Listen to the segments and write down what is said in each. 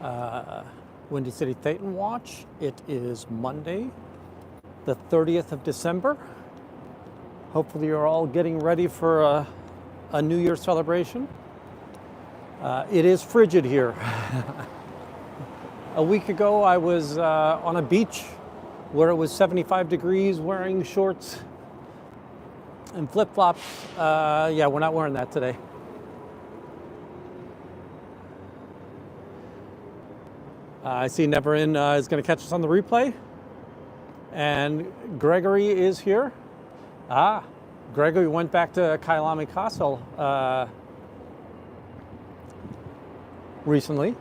uh, Windy City Thetan Watch. It is Monday, the 30th of December. Hopefully you're all getting ready for a New Year celebration. It is frigid here. A week ago I was on a beach where it was 75 degrees wearing shorts and flip-flops. Yeah, we're not wearing that today. I see Neverin is going to catch us on the replay. And Gregory is here. Gregory went back to Kyalami Castle recently.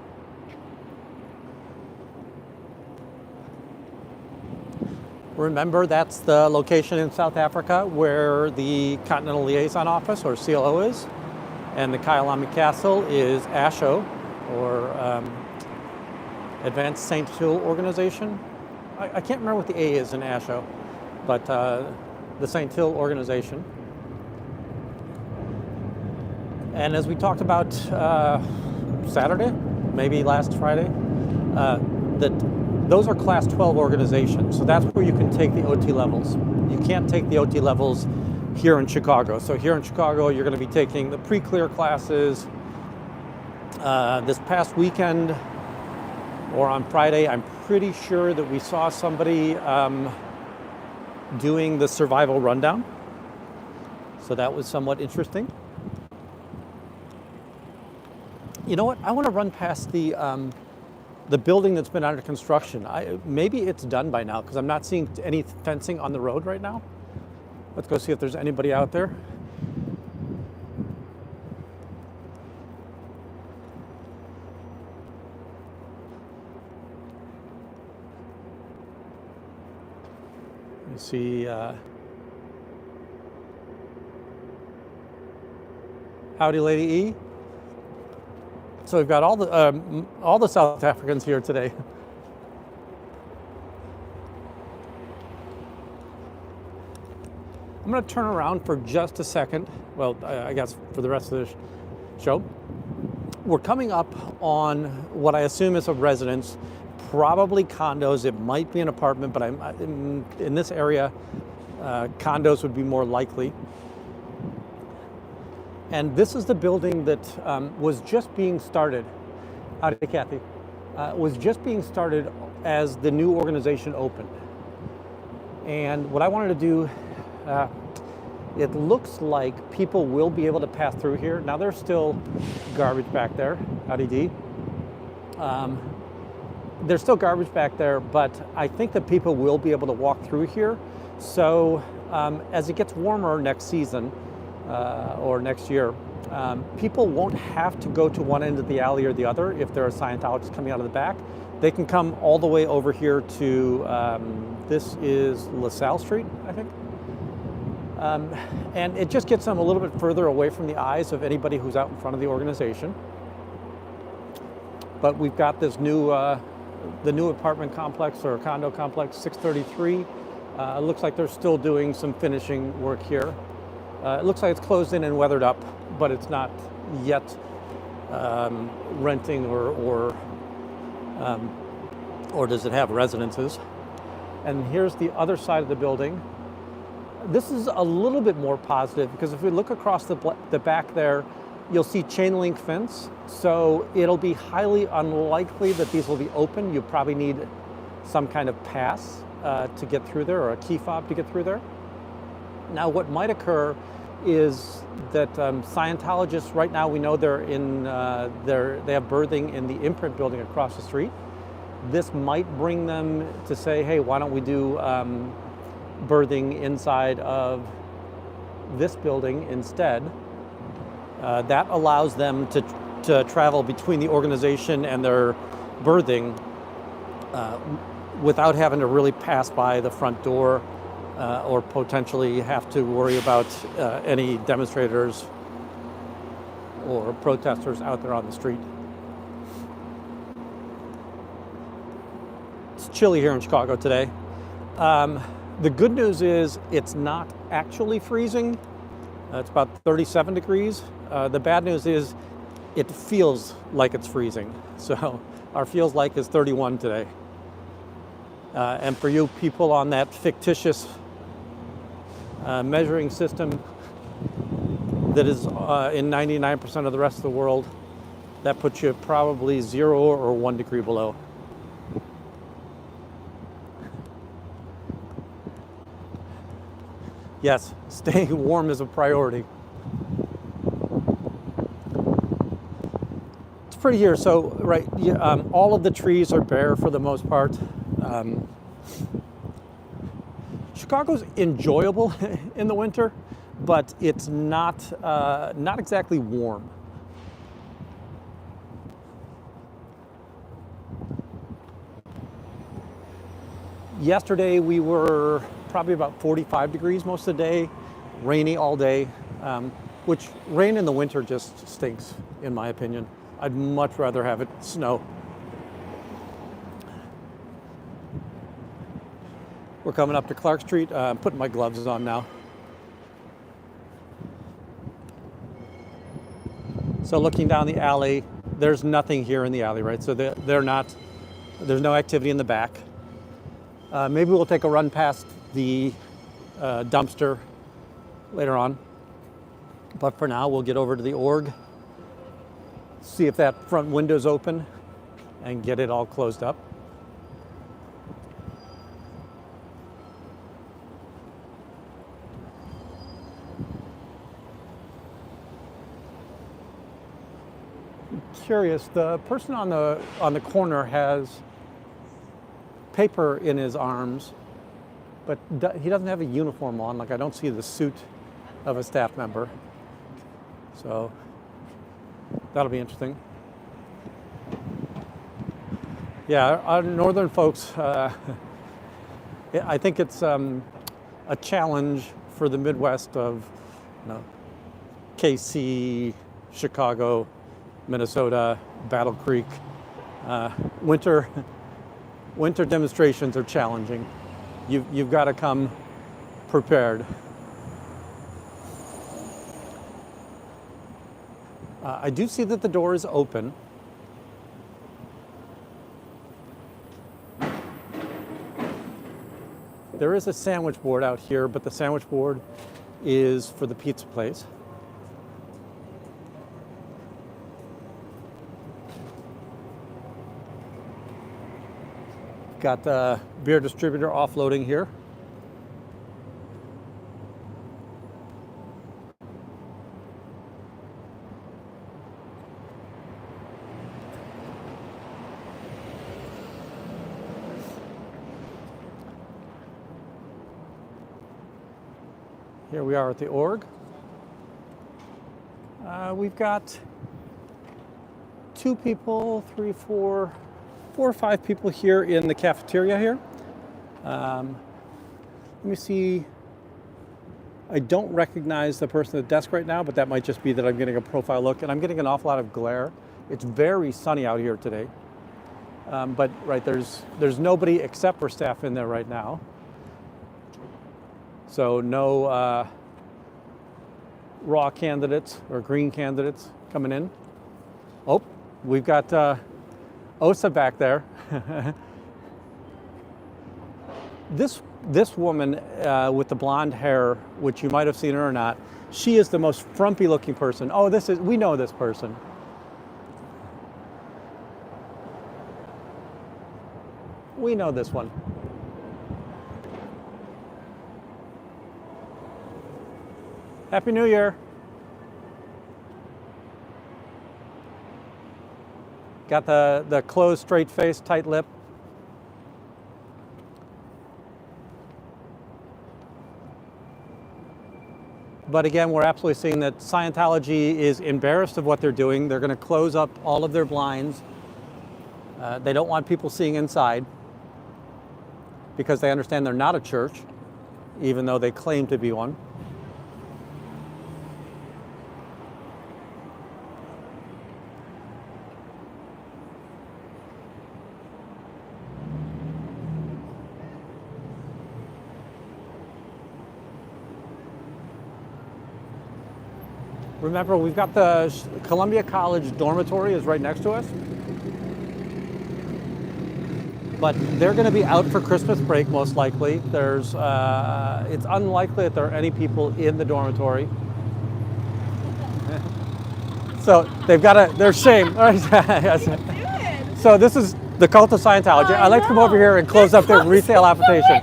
Remember, that's the location in South Africa where the Continental Liaison Office, or CLO, is. And the Kyalami Castle is ASHO, or Advanced Saint Hill Organization. I can't remember what the A is in ASHO, but the Saint Hill Organization. And as we talked about Saturday, maybe last Friday, those are Class 12 organizations. So that's where you can take the OT levels. You can't take the OT levels here in Chicago. So here in Chicago, you're going to be taking the pre-clear classes. This past weekend, or on Friday, I'm pretty sure that we saw somebody doing the survival rundown. So that was somewhat interesting. You know what? I want to run past the building that's been under construction. Maybe it's done by now because I'm not seeing any fencing on the road right now. Let's go see if there's anybody out there. You see, howdy, Lady E. So we've got all the South Africans here today. I'm going to turn around for just a second. Well, I guess for the rest of the show. We're coming up on what I assume is a residence, probably condos. It might be an apartment, but in this area, condos would be more likely. And this is the building that was just being started. Howdy, Kathy. Was just being started as the new organization opened. And what I wanted to do, it looks like people will be able to pass through here. Now there's still garbage back there. Howdy, D. There's still garbage back there, but I think that people will be able to walk through here. So as it gets warmer next season, or next year, people won't have to go to one end of the alley or the other if there are Scientologists coming out of the back. They can come all the way over here to, this is LaSalle Street, I think. And it just gets them a little bit further away from the eyes of anybody who's out in front of the organization. But we've got this new, the new apartment complex or condo complex, 633. It looks like they're still doing some finishing work here. It looks like it's closed in and weathered up, but it's not yet renting or does it have residences. And here's the other side of the building. This is a little bit more positive because if we look across the back there, you'll see chain link fence. So it'll be highly unlikely that these will be open. You probably need some kind of pass to get through there, or a key fob to get through there. Now, what might occur is that Scientologists, right now we know they're in, they have berthing in the imprint building across the street. This might bring them to say, hey, why don't we do berthing inside of this building instead? That allows them to travel between the organization and their berthing without having to really pass by the front door. Or potentially have to worry about any demonstrators or protesters out there on the street. It's chilly here in Chicago today. The good news is it's not actually freezing. It's about 37 degrees. The bad news is it feels like it's freezing. So our feels like is 31 today. And for you people on that fictitious measuring system that is in 99% of the rest of the world, that puts you probably 0 or 1 degree below. Yes, staying warm is a priority. It's pretty here. So, right, all of the trees are bare for the most part. Chicago's enjoyable in the winter, but it's not exactly warm. Yesterday we were probably about 45 degrees most of the day, rainy all day, which rain in the winter just stinks, in my opinion. I'd much rather have it snow. We're coming up to Clark Street. I'm putting my gloves on now. So looking down the alley, there's nothing here in the alley, right? So there's no activity in the back. Maybe we'll take a run past the dumpster later on. But for now, we'll get over to the org, see if that front window's open, and get it all closed up. I'm curious, the person on the corner has paper in his arms, but he doesn't have a uniform on. Like, I don't see the suit of a staff member. So that'll be interesting. Yeah, our northern folks, I think it's a challenge for the Midwest of, KC, Chicago, Minnesota, Battle Creek. Winter demonstrations are challenging. You've got to come prepared. I do see that the door is open. There is a sandwich board out here, but the sandwich board is for the pizza place. Got the beer distributor offloading here. Here we are at the org. We've got 2 people, 3, 4 or 5 people here in the cafeteria here. Let me see. I don't recognize the person at the desk right now, but that might just be that I'm getting a profile look, and I'm getting an awful lot of glare. It's very sunny out here today. But right, there's nobody except for staff in there right now. So no raw candidates or green candidates coming in. Oh, we've got Osa back there. This woman with the blonde hair, which you might have seen her or not, she is the most frumpy looking person. Oh, we know this person. We know this one. Happy New Year. Got the closed, straight face, tight lip. But again, we're absolutely seeing that Scientology is embarrassed of what they're doing. They're going to close up all of their blinds. They don't want people seeing inside because they understand they're not a church, even though they claim to be one. Remember, we've got the Columbia College dormitory is right next to us. but they're going to be out for Christmas break most likely. There's, it's unlikely that there are any people in the dormitory. So they've got their shame. So this is the cult of Scientology. I like to come over here and close up their retail application.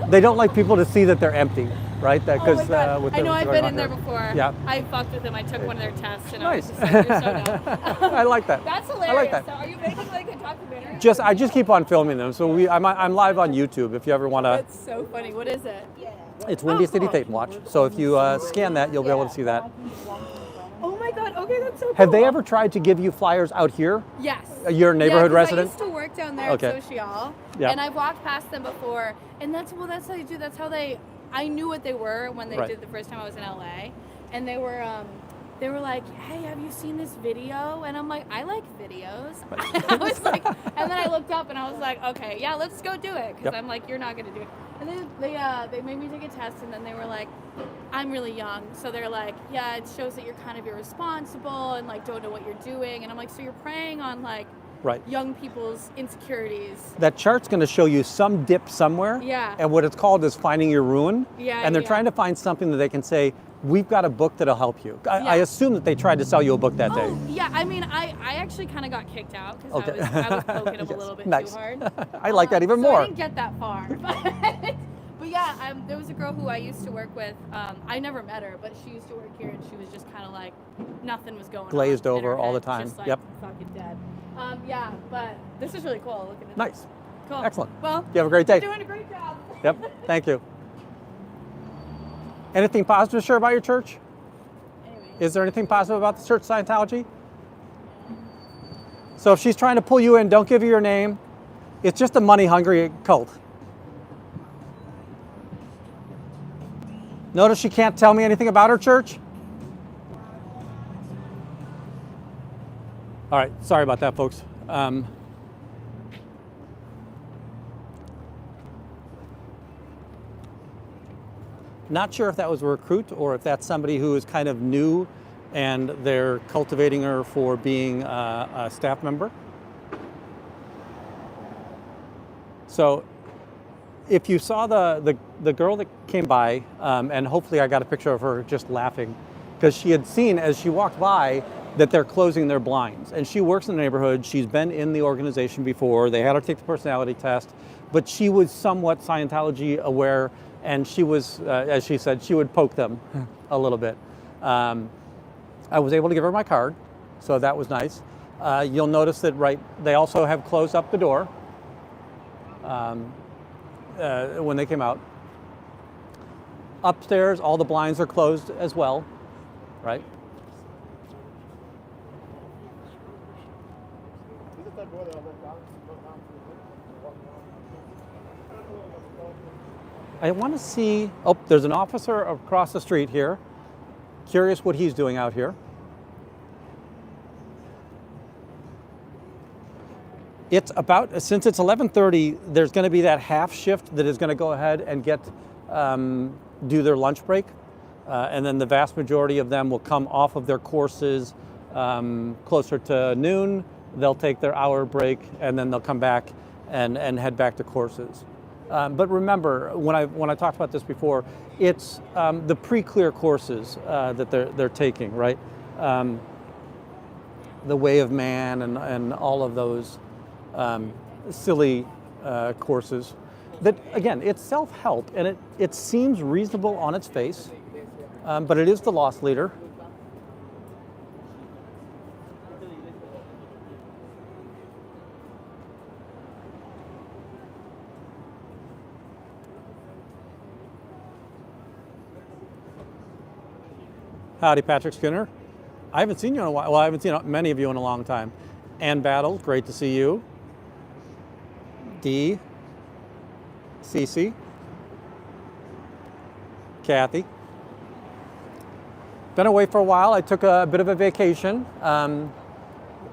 They don't like people to see that they're empty, right? Because I know I've been in there before. Yeah. I fucked with them. I took one of their tests, and Nice. I was just like, you're so dumb. I like that. That's hilarious. I like that. So are you making like a documentary? I just keep on filming them. So I'm live on YouTube if you ever want to. That's so funny. What is it? It's Windy City Fate Watch. So if you scan that, you'll be able to see that. Oh my God. Okay, that's so cool. Have they ever tried to give you flyers out here? Yes. Your neighborhood resident? I used to work down there Okay. at Social, Yeah. and I've walked past them before, and that's how they do. That's how I knew what they were when they Right. did the first time I was in LA, and they were like, hey, have you seen this video? And I'm like, I like videos. I was like, and then I looked up and I was like, okay, yeah, let's go do it, because Yep. I'm like, you're not gonna do it. And then they made me take a test, and then they were like, I'm really young, so they're like, yeah, it shows that you're kind of irresponsible and like don't know what you're doing. And I'm like, so you're preying on like Right. young people's insecurities. That chart's going to show you some dip somewhere. Yeah. And what it's called is finding your ruin. Yeah, And they're yeah. trying to find something that they can say, we've got a book that'll help you. I assume that they tried to sell you a book that day. Oh, yeah, I mean, I actually kind of got kicked out because Okay. I was poking them Yes. a little bit Nice. too hard. I like that even so more. I didn't get that far. But yeah, there was a girl who I used to work with. I never met her, but she used to work here, and she was just kind of like, nothing was going on. Glazed in over her all head, the time. Just like Yep. fucking dead. Yeah, but this is really cool. Look at this. Nice. Cool. Excellent. Well, You have a great day. you're doing a great job. Yep. Thank you. Anything positive to share about your church? Anyway. Is there anything positive about the Church of Scientology? So if she's trying to pull you in, don't give her your name. It's just a money-hungry cult. Notice she can't tell me anything about her church? All right, sorry about that, folks. Not sure if that was a recruit or if that's somebody who is kind of new and they're cultivating her for being a staff member. So if you saw the girl that came by, and hopefully I got a picture of her just laughing, because she had seen as she walked by that they're closing their blinds. And she works in the neighborhood. She's been in the organization before. They had her take the personality test, but she was somewhat Scientology aware, and she was, as she said, she would poke them a little bit. I was able to give her my card, so that was nice. You'll notice that they also have closed up the door when they came out. Upstairs, all the blinds are closed as well, right? I want to see, oh, there's an officer across the street here. Curious what he's doing out here. It's about, since it's 11:30, there's going to be that half shift that is going to go ahead and do their lunch break. And then the vast majority of them will come off of their courses closer to noon. They'll take their hour break, and then they'll come back and head back to courses. But remember, when I talked about this before, it's the pre-clear courses that they're taking, right? The Way of Man and all of those silly courses. That again, it's self-help, and it seems reasonable on its face, but it is the lost leader. Howdy, Patrick Skinner. I haven't seen you in a while. Well, I haven't seen many of you in a long time. Ann Battle, great to see you. Dee, Cece, Kathy. Been away for a while. I took a bit of a vacation.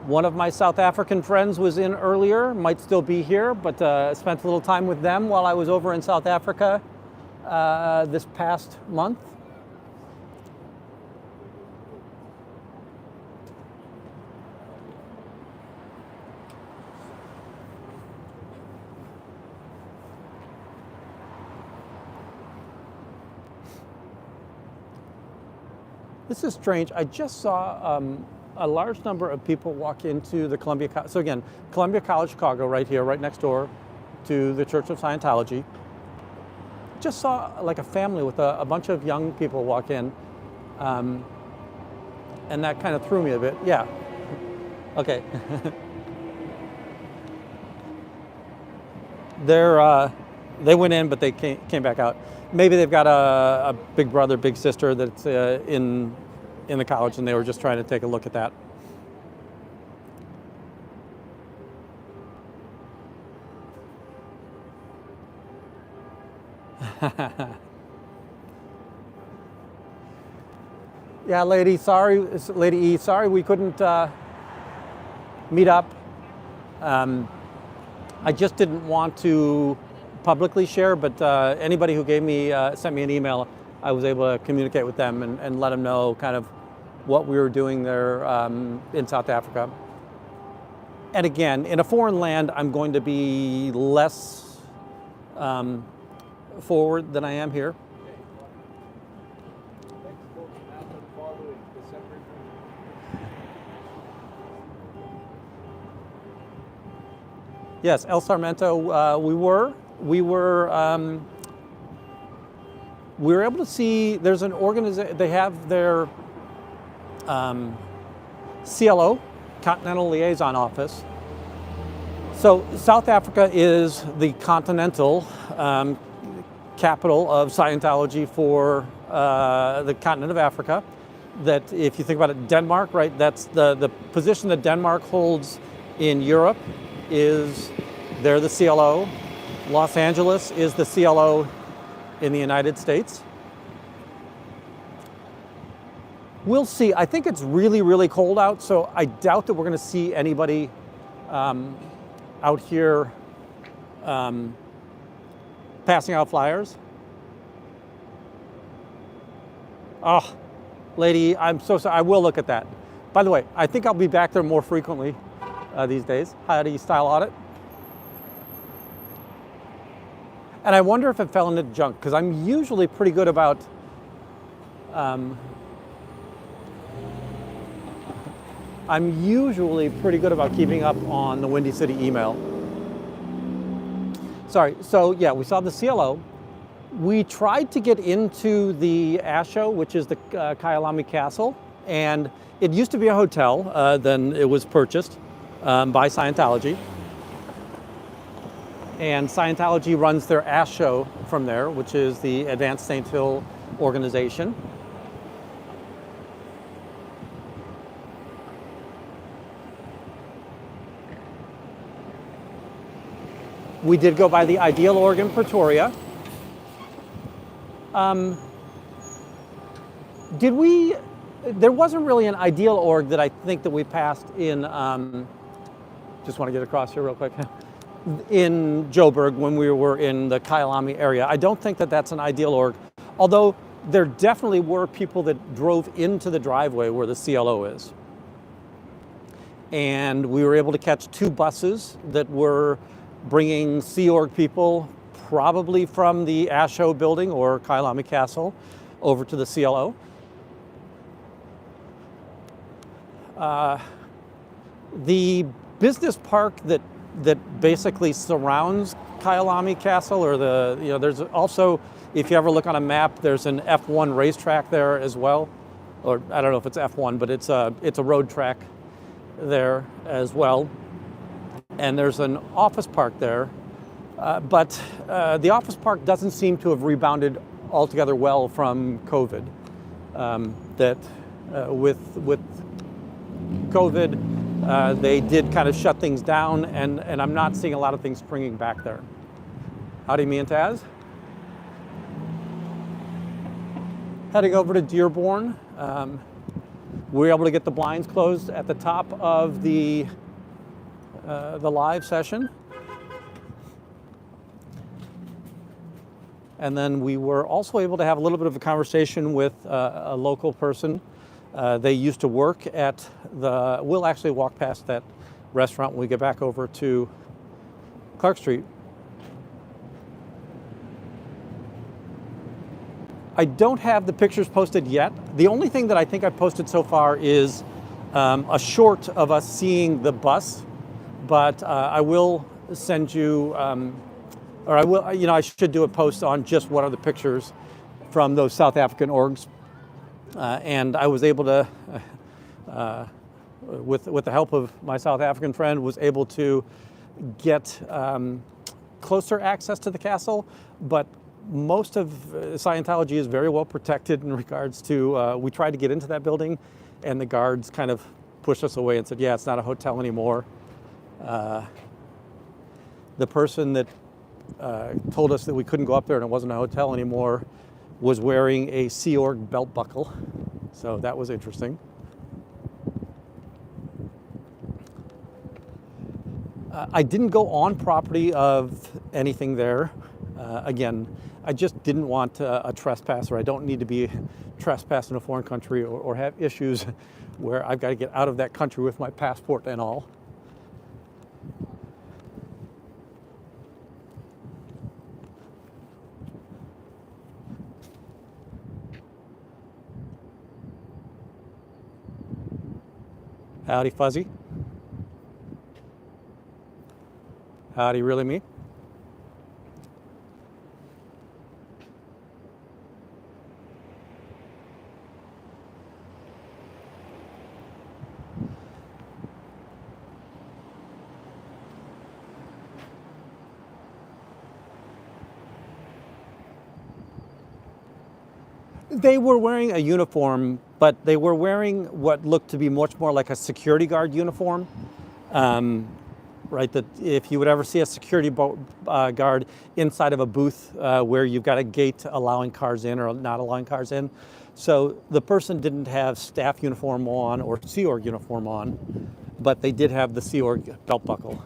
One of my South African friends was in earlier, might still be here, but spent a little time with them while I was over in South Africa this past month. This is strange. I just saw a large number of people walk into the Columbia. So again, Columbia College Chicago, right here, right next door to the Church of Scientology. Just saw like a family with a bunch of young people walk in, and that kind of threw me a bit. Yeah. Okay. They went in, but they came back out. Maybe they've got a big brother, big sister that's in the college, and they were just trying to take a look at that. Yeah, Lady E, sorry we couldn't meet up. I just didn't want to publicly share, but anybody who sent me an email, I was able to communicate with them and let them know kind of what we were doing there in South Africa. And again, in a foreign land, I'm going to be less forward than I am here. Yes, El Sarmento, we were able to see, there's an organization, they have their CLO, Continental Liaison Office. So South Africa is the continental capital of Scientology for the continent of Africa. That if you think about it, Denmark, right, that's the position that Denmark holds in Europe is they're the CLO. Los Angeles is the CLO in the United States. We'll see. I think it's really, really cold out, so I doubt that we're going to see anybody out here passing out flyers. Oh, lady, I'm so sorry. I will look at that. By the way, I think I'll be back there more frequently these days. How do you style audit? And I wonder if it fell into junk, because I'm usually pretty good about keeping up on the Windy City email. Sorry, so yeah, we saw the CLO. We tried to get into the Asho, which is the Kyalami Castle, and it used to be a hotel, then it was purchased by Scientology. And Scientology runs their Asho from there, which is the Advanced St. Hill organization. We did go by the Ideal Org in Pretoria. There wasn't really an Ideal Org that I think that we passed in, just want to get across here real quick, in Joburg when we were in the Kyalami area. I don't think that that's an Ideal Org, although there definitely were people that drove into the driveway where the CLO is. And we were able to catch 2 buses that were bringing Sea Org people, probably from the Asho building or Kyalami Castle, over to the CLO. The business park that basically surrounds Kyalami Castle, or there's also, if you ever look on a map, there's an F1 racetrack there as well, or I don't know if it's F1, but it's a road track there as well. And there's an office park there, but the office park doesn't seem to have rebounded altogether well from COVID. With COVID, they did kind of shut things down, and I'm not seeing a lot of things springing back there. Howdy, me and Taz. Heading over to Dearborn. We were able to get the blinds closed at the top of the live session. And then we were also able to have a little bit of a conversation with a local person. They used to work at we'll actually walk past that restaurant when we get back over to Clark Street. I don't have the pictures posted yet. The only thing that I think I've posted so far is a short of us seeing the bus, but I will send you, or I will, you know, I should do a post on just what are the pictures from those South African orgs. And I was able to, with the help of my South African friend, was able to get closer access to the castle, but most of Scientology is very well protected in regards to, we tried to get into that building and the guards kind of pushed us away and said, yeah, it's not a hotel anymore. The person that told us that we couldn't go up there and it wasn't a hotel anymore was wearing a Sea Org belt buckle. So that was interesting. I didn't go on property of anything there. Again, I just didn't want a trespasser. I don't need to be trespassed in a foreign country or have issues where I've got to get out of that country with my passport and all. Howdy, Fuzzy. Howdy, really me? They were wearing a uniform, but they were wearing what looked to be much more like a security guard uniform. Right, that if you would ever see a security guard inside of a booth where you've got a gate allowing cars in or not allowing cars in. So the person didn't have staff uniform on or Sea Org uniform on, but they did have the Sea Org belt buckle.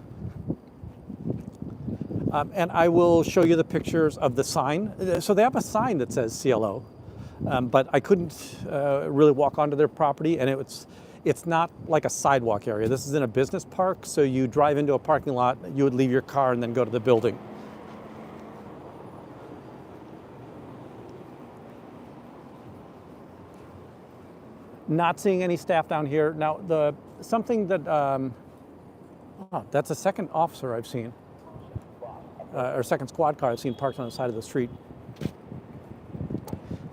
And I will show you the pictures of the sign. So they have a sign that says CLO, but I couldn't really walk onto their property, and it's not like a sidewalk area. This is in a business park, so you drive into a parking lot, you would leave your car and then go to the building. Not seeing any staff down here. Now, something that, that's a second officer I've seen, or second squad car I've seen parked on the side of the street.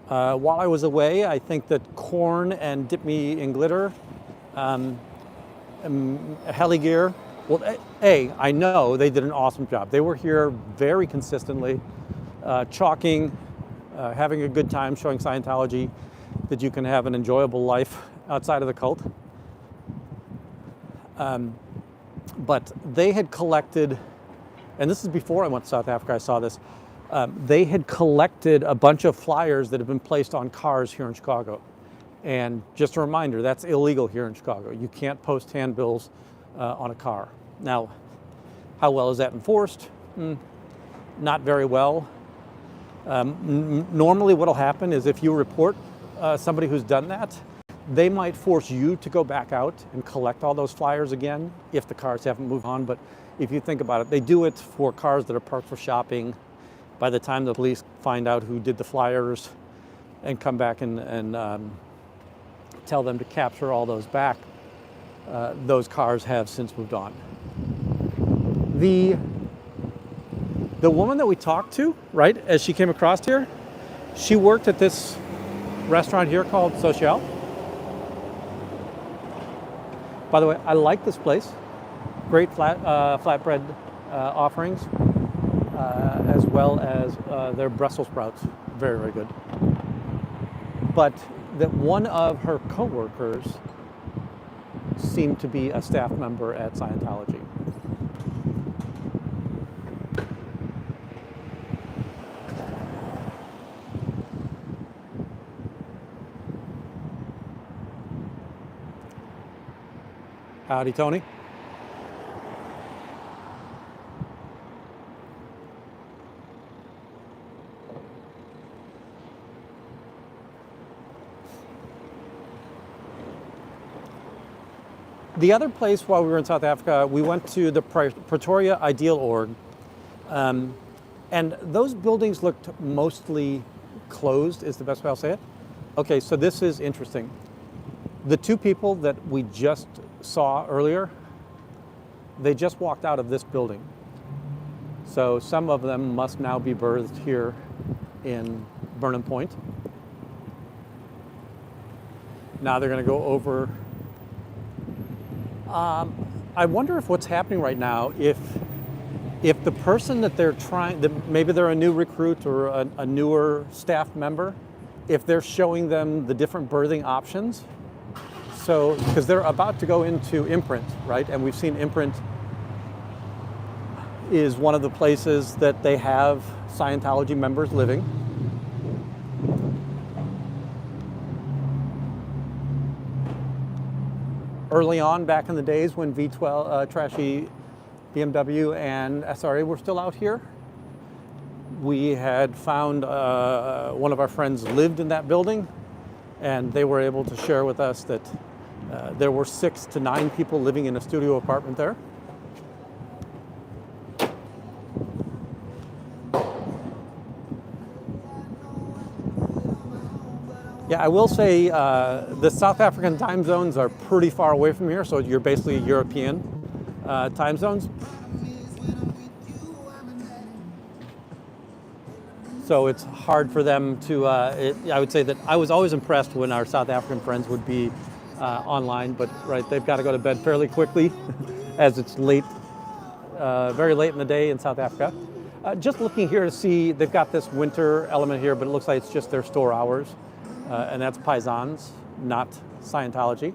While I was away, I think that Korn and Dip Me in Glitter, Heligear, well, I know they did an awesome job. They were here very consistently, chalking, having a good time, showing Scientology that you can have an enjoyable life outside of the cult. But they had collected, and this is before I went to South Africa, I saw this, they had collected a bunch of flyers that have been placed on cars here in Chicago. And just a reminder, that's illegal here in Chicago. You can't post handbills on a car. Now, how well is that enforced? Not very well. Normally what'll happen is if you report somebody who's done that, they might force you to go back out and collect all those flyers again if the cars haven't moved on. But if you think about it, they do it for cars that are parked for shopping. By the time the police find out who did the flyers and come back and tell them to capture all those back, those cars have since moved on. The woman that we talked to, right, as she came across here, she worked at this restaurant here called Social. By the way, I like this place. Great flatbread offerings, as well as their Brussels sprouts. Very, very good. But that one of her coworkers seemed to be a staff member at Scientology. Howdy, Tony. The other place while we were in South Africa, we went to the Pretoria Ideal Org, and those buildings looked mostly closed is the best way I'll say it. Okay, so this is interesting. The two people that we just saw earlier, they just walked out of this building. So some of them must now be birthed here in Burnham Point. Now they're going to go over. I wonder if what's happening right now, if the person that they're trying, that maybe they're a new recruit or a newer staff member, if they're showing them the different birthing options. So, because they're about to go into Imprint, right? And we've seen Imprint is one of the places that they have Scientology members living. Early on, back in the days when V12, trashy BMW and SRA were still out here, we had found one of our friends lived in that building, and they were able to share with us that there were 6 to 9 people living in a studio apartment there. Yeah, I will say the South African time zones are pretty far away from here, so you're basically European time zones. So it's hard for them to, I would say that I was always impressed when our South African friends would be online, but right, they've got to go to bed fairly quickly as it's late, very late in the day in South Africa. Just looking here to see, they've got this winter element here, but it looks like it's just their store hours. And that's Paisans, not Scientology.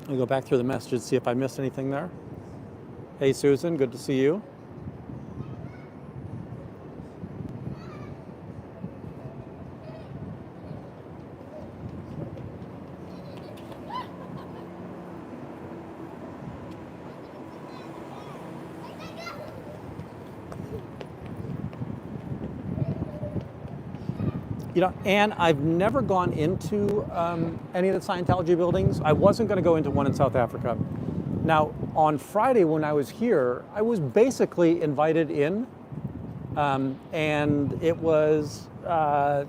I'll go back through the messages, see if I missed anything there. Hey Susan, good to see you. You know, and I've never gone into any of the Scientology buildings. I wasn't going to go into one in South Africa. Now, on Friday when I was here, I was basically invited in, and it was a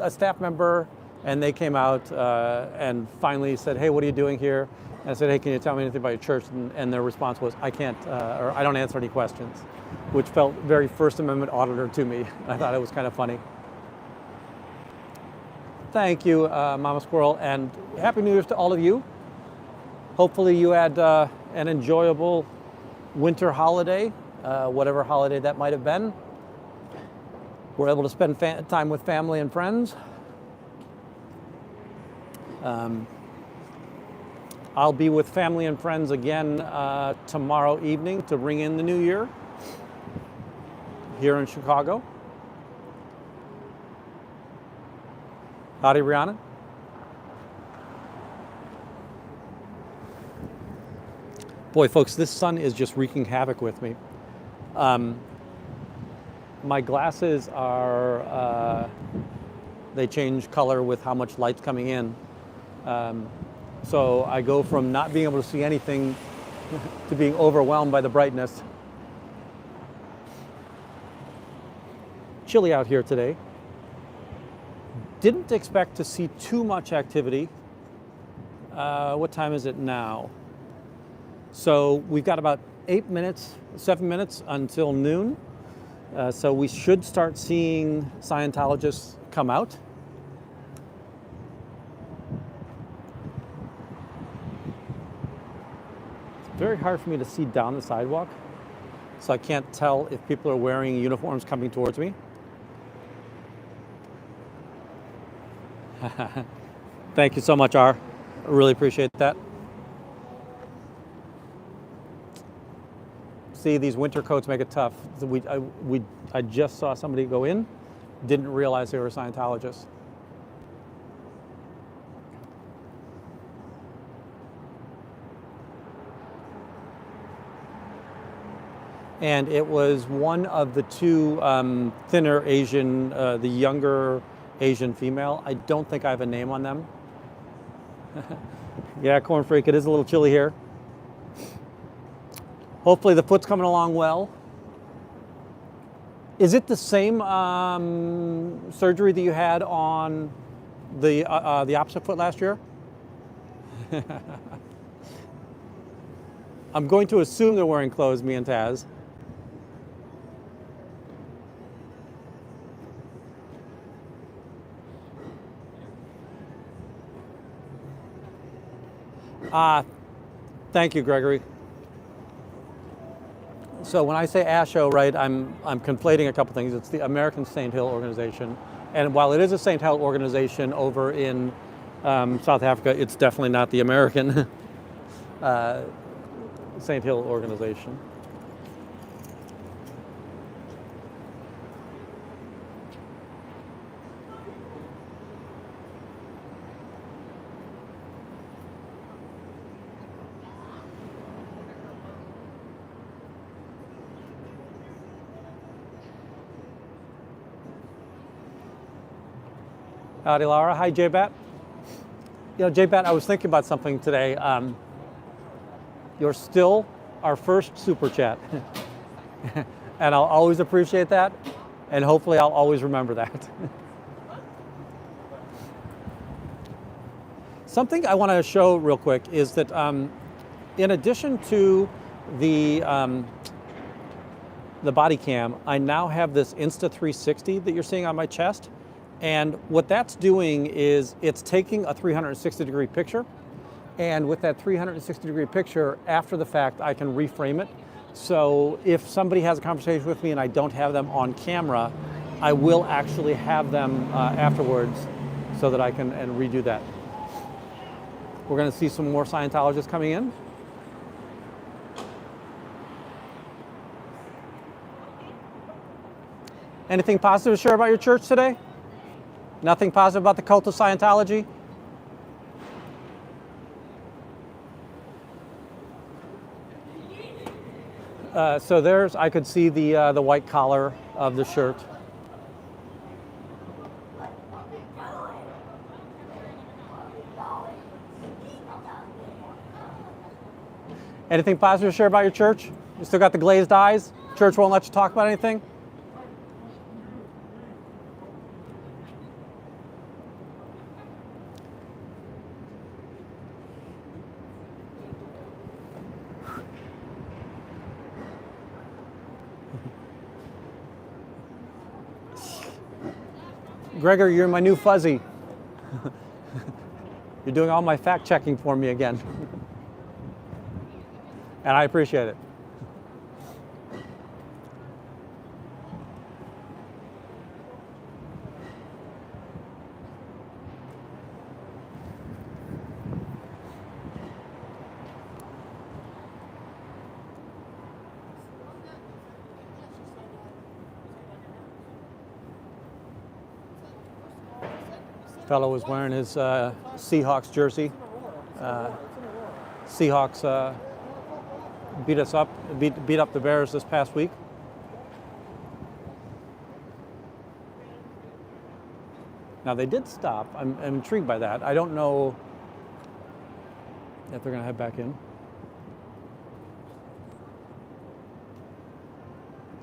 staff member, and they came out and finally said, "Hey, what are you doing here?" And I said, "Hey, can you tell me anything about your church?" And their response was, "I can't, or I don't answer any questions," which felt very First Amendment auditor to me. I thought it was kind of funny. Thank you, Mama Squirrel, and Happy New Year to all of you. Hopefully you had an enjoyable winter holiday, whatever holiday that might have been. We're able to spend time with family and friends. I'll be with family and friends again tomorrow evening to ring in the new year here in Chicago. Howdy, Rihanna. Boy, folks, this sun is just wreaking havoc with me. My glasses are, they change color with how much light's coming in. So I go from not being able to see anything to being overwhelmed by the brightness. Chilly out here today. Didn't expect to see too much activity. What time is it now? So we've got about 7 minutes until noon. So we should start seeing Scientologists come out. It's very hard for me to see down the sidewalk, so I can't tell if people are wearing uniforms coming towards me. Thank you so much, R. I really appreciate that. See, these winter coats make it tough. I just saw somebody go in, didn't realize they were Scientologists. and it was one of the two thinner Asian, the younger Asian female. I don't think I have a name on them. Yeah, corn freak, it is a little chilly here. Hopefully the foot's coming along well. Is it the same surgery that you had on the opposite foot last year? I'm going to assume they're wearing clothes, me and Taz. Thank you, Gregory. So when I say ASHO, right, I'm conflating a couple things. It's the American Saint Hill organization, and while it is a Saint Hill organization over in South Africa, it's definitely not the American Saint Hill organization. Howdy, Laura. Hi, J-Bat. You know, J-Bat, I was thinking about something today. You're still our first super chat. And I'll always appreciate that. And hopefully I'll always remember that. Something I want to show real quick is that in addition to the body cam, I now have this Insta360 that you're seeing on my chest. And what that's doing is it's taking a 360-degree picture, and with that 360-degree picture, after the fact, I can reframe it. So if somebody has a conversation with me and I don't have them on camera, I will actually have them afterwards so that I can redo that. We're going to see some more Scientologists coming in. Anything positive to share about your church today? Nothing positive about the cult of Scientology? So there's, I could see the white collar of the shirt. Anything positive to share about your church? You still got the glazed eyes? Church won't let you talk about anything? Gregor, you're my new fuzzy. You're doing all my fact checking for me again. And I appreciate it. Fellow was wearing his Seahawks jersey. Seahawks beat up the Bears this past week. Now they did stop. I'm intrigued by that. I don't know if they're going to head back in.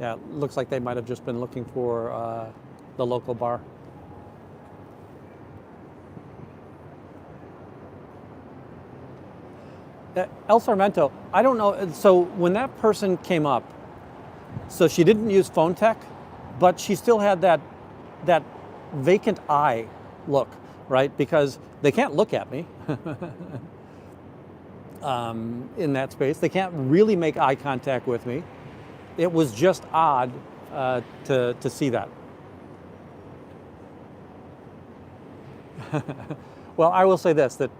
Yeah, it looks like they might have just been looking for the local bar. El Sarmento, I don't know, so when that person came up, so she didn't use phone tech, but she still had that vacant eye look, right? Because they can't look at me in that space. They can't really make eye contact with me. It was just odd to see that. Well, I will say this, that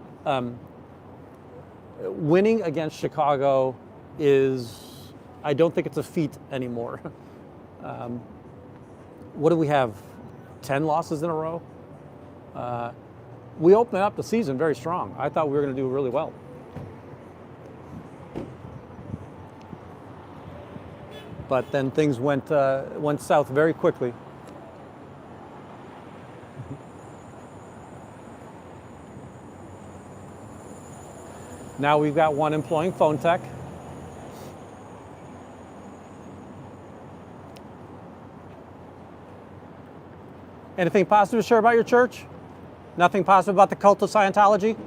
winning against Chicago is, I don't think it's a feat anymore. What do we have? 10 losses in a row? We opened up the season very strong. I thought we were going to do really well. but then things went south very quickly. Now we've got one employing phone tech. Anything positive to share about your church? Nothing positive about the cult of Scientology?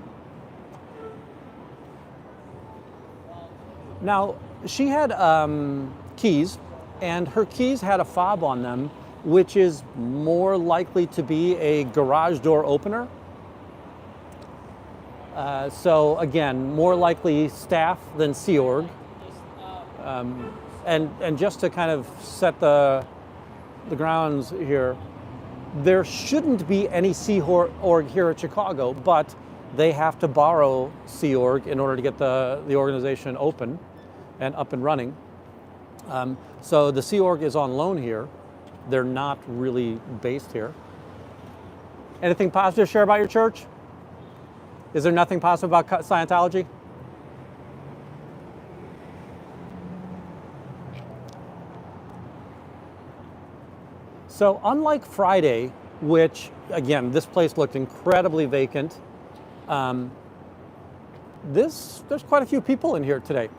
Now, she had keys, and her keys had a fob on them, which is more likely to be a garage door opener. So again, more likely staff than Sea Org. And just to kind of set the grounds here, there shouldn't be any Sea Org here at Chicago, but they have to borrow Sea Org in order to get the organization open and up and running. So the Sea Org is on loan here. They're not really based here. Anything positive to share about your church? Is there nothing positive about Scientology? So unlike Friday, which again, this place looked incredibly vacant, there's quite a few people in here today.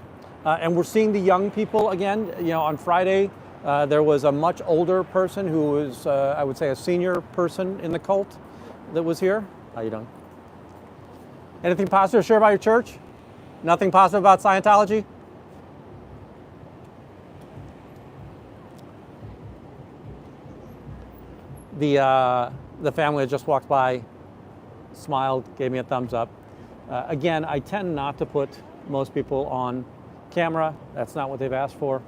And we're seeing the young people again. You know, on Friday, there was a much older person who was, I would say, a senior person in the cult that was here. How you doing? Anything positive to share about your church? Nothing positive about Scientology? The family that just walked by smiled, gave me a thumbs up. Again, I tend not to put most people on camera. That's not what they've asked for.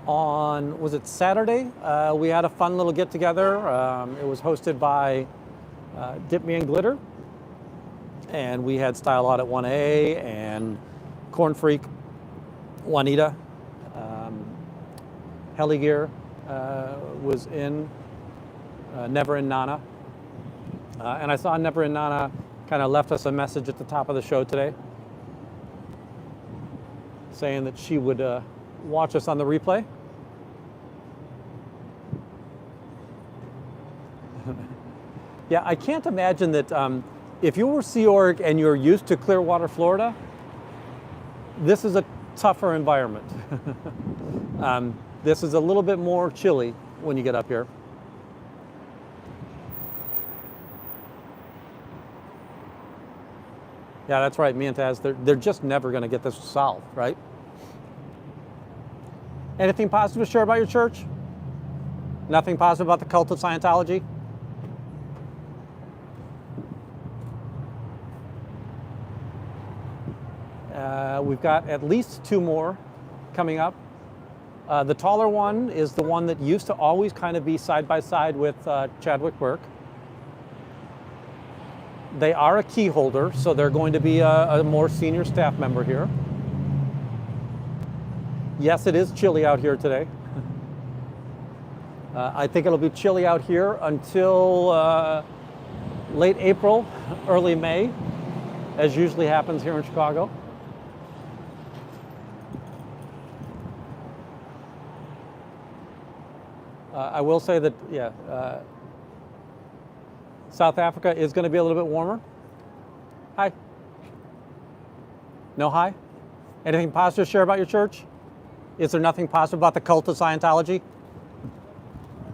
On, was it Saturday? We had a fun little get together. It was hosted by Dip Me in Glitter. And we had Style Audit 1A and Corn Freak, Juanita. Heligear was in, Never in Nana. And I saw Never in Nana kind of left us a message at the top of the show today saying that she would watch us on the replay. Yeah, I can't imagine that if you were Sea Org and you're used to Clearwater, Florida, this is a tougher environment. This is a little bit more chilly when you get up here. Yeah, that's right, me and Taz, they're just never going to get this solved, right? Anything positive to share about your church? Nothing positive about the cult of Scientology? We've got at least two more coming up. The taller one is the one that used to always kind of be side by side with Chadwick Burke. They are a key holder, so they're going to be a more senior staff member here. Yes, it is chilly out here today. I think it'll be chilly out here until late April, early May, as usually happens here in Chicago. I will say that, yeah, South Africa is going to be a little bit warmer. Hi. No hi? Anything positive to share about your church? Is there nothing positive about the cult of Scientology?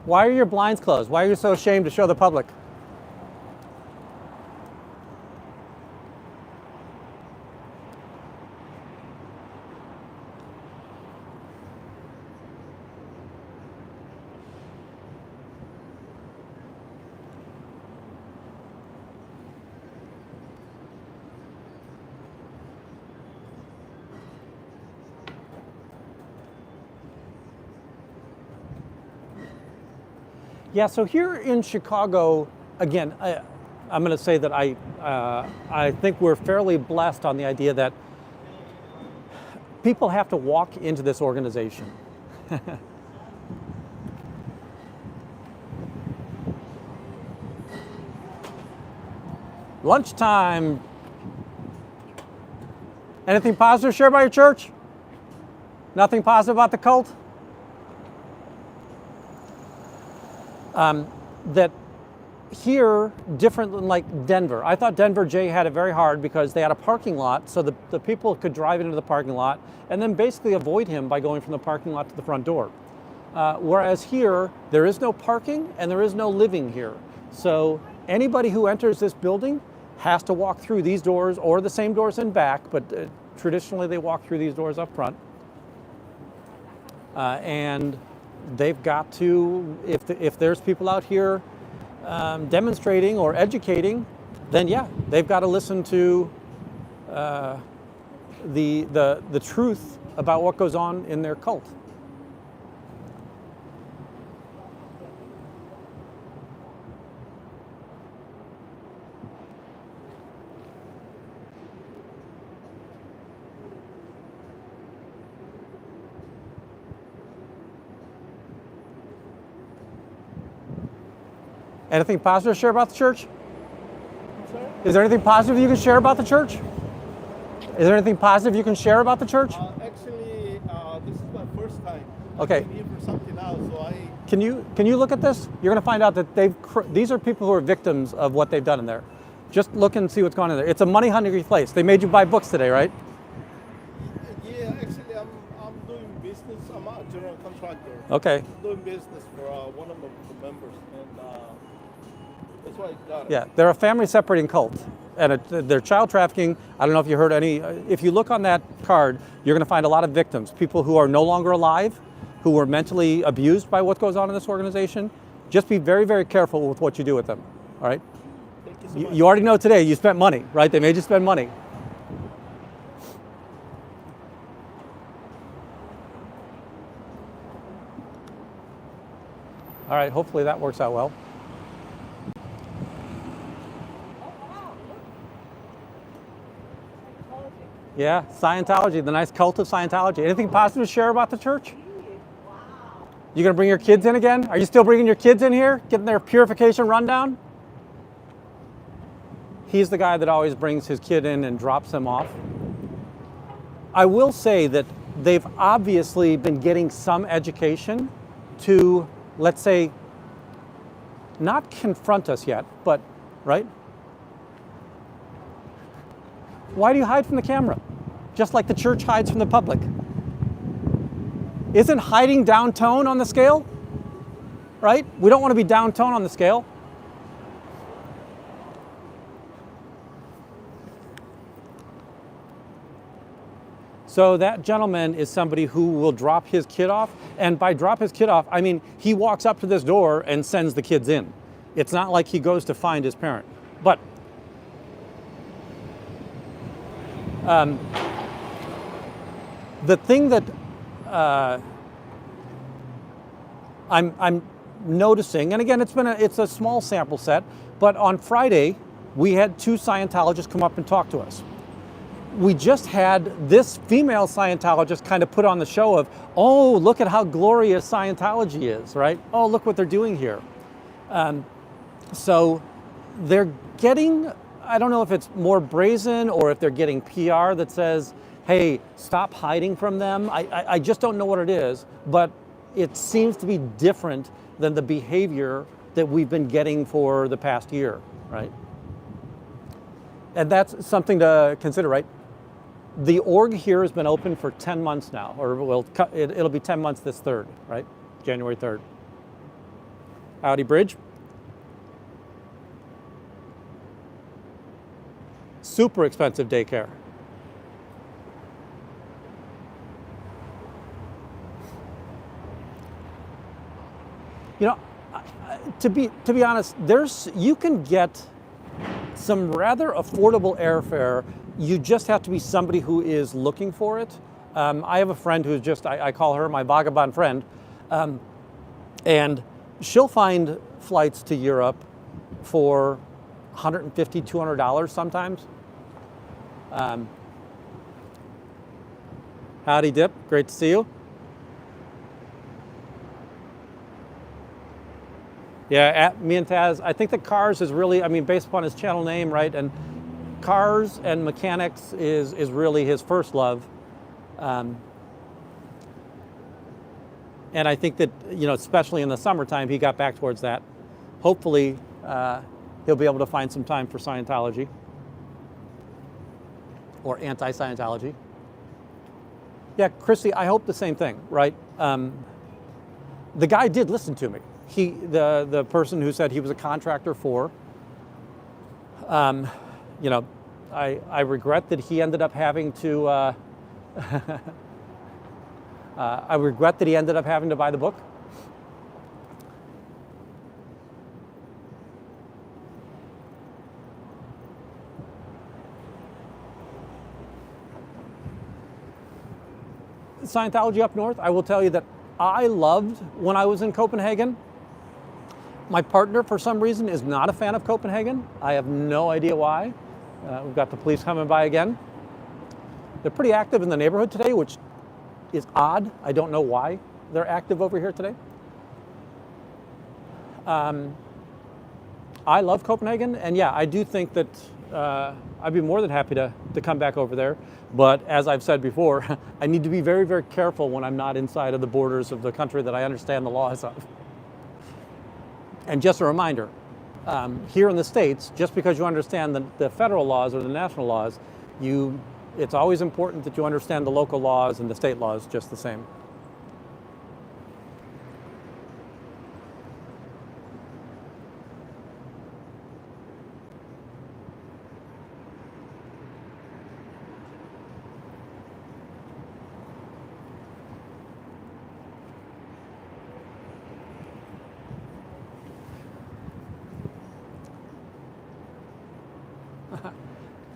Why are your blinds closed? Why are you so ashamed to show the public? Yeah, so here in Chicago, again, I'm going to say that I think we're fairly blessed on the idea that people have to walk into this organization. Lunchtime. Anything positive to share about your church? Nothing positive about the cult? That here, different than like Denver. I thought Denver, Jay, had it very hard because they had a parking lot, so the people could drive into the parking lot and then basically avoid him by going from the parking lot to the front door. Whereas here, there is no parking and there is no living here. So anybody who enters this building has to walk through these doors or the same doors in back, but traditionally they walk through these doors up front. And they've got to, if there's people out here demonstrating or educating, then yeah, they've got to listen to the truth about what goes on in their cult. Anything positive to share about the church? Is there anything positive you can share about the church? Is there anything positive you can share about the church? Actually, this is my first time. Okay. I'm here for something else, so I. Can you look at this? You're going to find out that these are people who are victims of what they've done in there. Just look and see what's going on in there. It's a money-hungry place. They made you buy books today, right? Yeah, actually, I'm doing business. I'm a general contractor. Okay. I'm doing business for one of the members, and that's why I got it. Yeah, they're a family separating cult, and they're child trafficking. I don't know if you heard any. If you look on that card, you're going to find a lot of victims, people who are no longer alive, who were mentally abused by what goes on in this organization. Just be very, very careful with what you do with them. All right. Thank you so much. You already know today you spent money, right? They made you spend money. All right, hopefully that works out well. Yeah, Scientology, the nice cult of Scientology. Anything positive to share about the church? You gonna bring your kids in again? Are you still bringing your kids in here, getting their purification rundown? He's the guy that always brings his kid in and drops them off. I will say that they've obviously been getting some education to, let's say, not confront us yet, but, right? Why do you hide from the camera? Just like the church hides from the public. Isn't hiding down tone on the scale? Right? We don't want to be down tone on the scale. So that gentleman is somebody who will drop his kid off. And by drop his kid off, I mean he walks up to this door and sends the kids in. It's not like he goes to find his parent. But the thing that I'm noticing, and again, it's a small sample set, but on Friday we had 2 Scientologists come up and talk to us. We just had this female Scientologist kind of put on the show of, oh, look at how glorious Scientology is, right? Oh, look what they're doing here. So they're getting, I don't know if it's more brazen or if they're getting PR that says, hey, stop hiding from them. I just don't know what it is, but it seems to be different than the behavior that we've been getting for the past year, right? And that's something to consider, right? The org here has been open for 10 months now, or it'll be 10 months this 3rd, right? January 3rd. Audi Bridge. Super expensive daycare. You know, to be honest, you can get some rather affordable airfare. You just have to be somebody who is looking for it. I have a friend who's just, I call her my vagabond friend, and she'll find flights to Europe for $150, $200 sometimes. Howdy, Dip. Great to see you. Yeah, me and Taz, I think that cars is really, I mean, based upon his channel name, right? And cars and mechanics is really his first love. And I think that, you know, especially in the summertime, he got back towards that. Hopefully, he'll be able to find some time for Scientology or anti-Scientology. Yeah, Christy, I hope the same thing, right? The guy did listen to me. The person who said he was a contractor for, you know, I regret that he ended up having to, I regret that he ended up having to buy the book. Scientology up north, I will tell you that I loved when I was in Copenhagen. My partner, for some reason, is not a fan of Copenhagen. I have no idea why. We've got the police coming by again. They're pretty active in the neighborhood today, which is odd. I don't know why they're active over here today. I love Copenhagen, and yeah, I do think that I'd be more than happy to come back over there. But as I've said before, I need to be very, very careful when I'm not inside of the borders of the country that I understand the laws of. And just a reminder, here in the States, just because you understand the federal laws or the national laws, it's always important that you understand the local laws and the state laws just the same.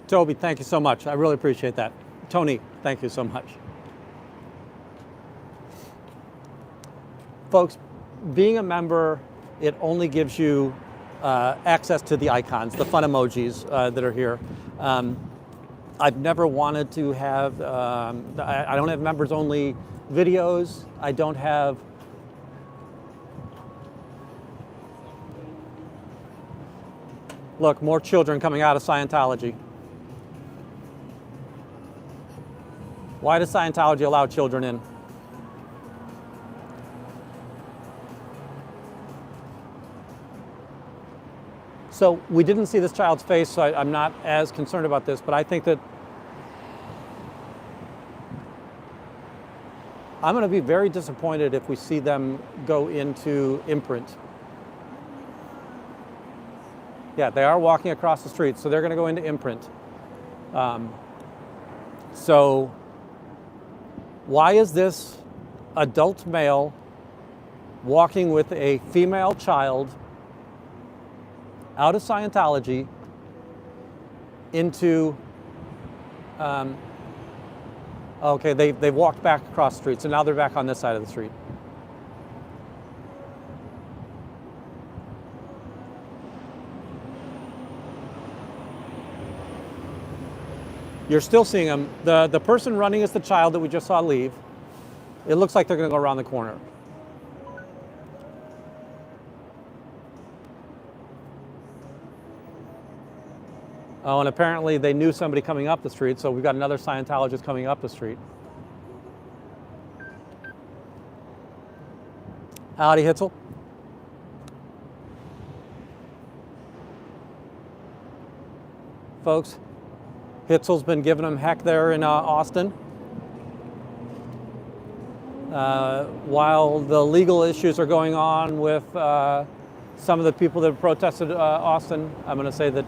Toby, thank you so much. I really appreciate that. Tony, thank you so much. Folks, being a member, it only gives you access to the icons, the fun emojis that are here. I've never wanted to have, I don't have members only videos. I don't have, look, more children coming out of Scientology. Why does Scientology allow children in? So we didn't see this child's face, so I'm not as concerned about this, but I think that I'm going to be very disappointed if we see them go into imprint. Yeah, they are walking across the street, so they're going to go into imprint. So why is this adult male walking with a female child out of Scientology into, okay, they've walked back across the street, so now they're back on this side of the street. You're still seeing them. The person running is the child that we just saw leave. It looks like they're going to go around the corner. Oh, and apparently they knew somebody coming up the street, so we've got another Scientologist coming up the street. Howdy, Hitzel. Folks, Hitzel's been giving them heck there in Austin. While the legal issues are going on with some of the people that have protested Austin, I'm going to say that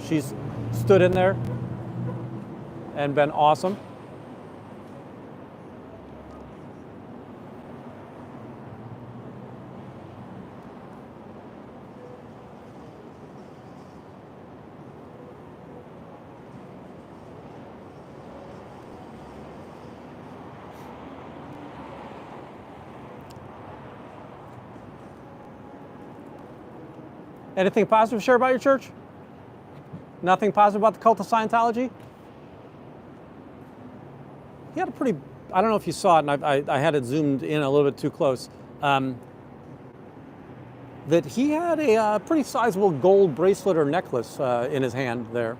she's stood in there and been awesome. Anything positive to share about your church? Nothing positive about the cult of Scientology? He had a pretty I don't know if you saw it, and I had it zoomed in a little bit too close, that he had a pretty sizable gold bracelet or necklace in his hand there.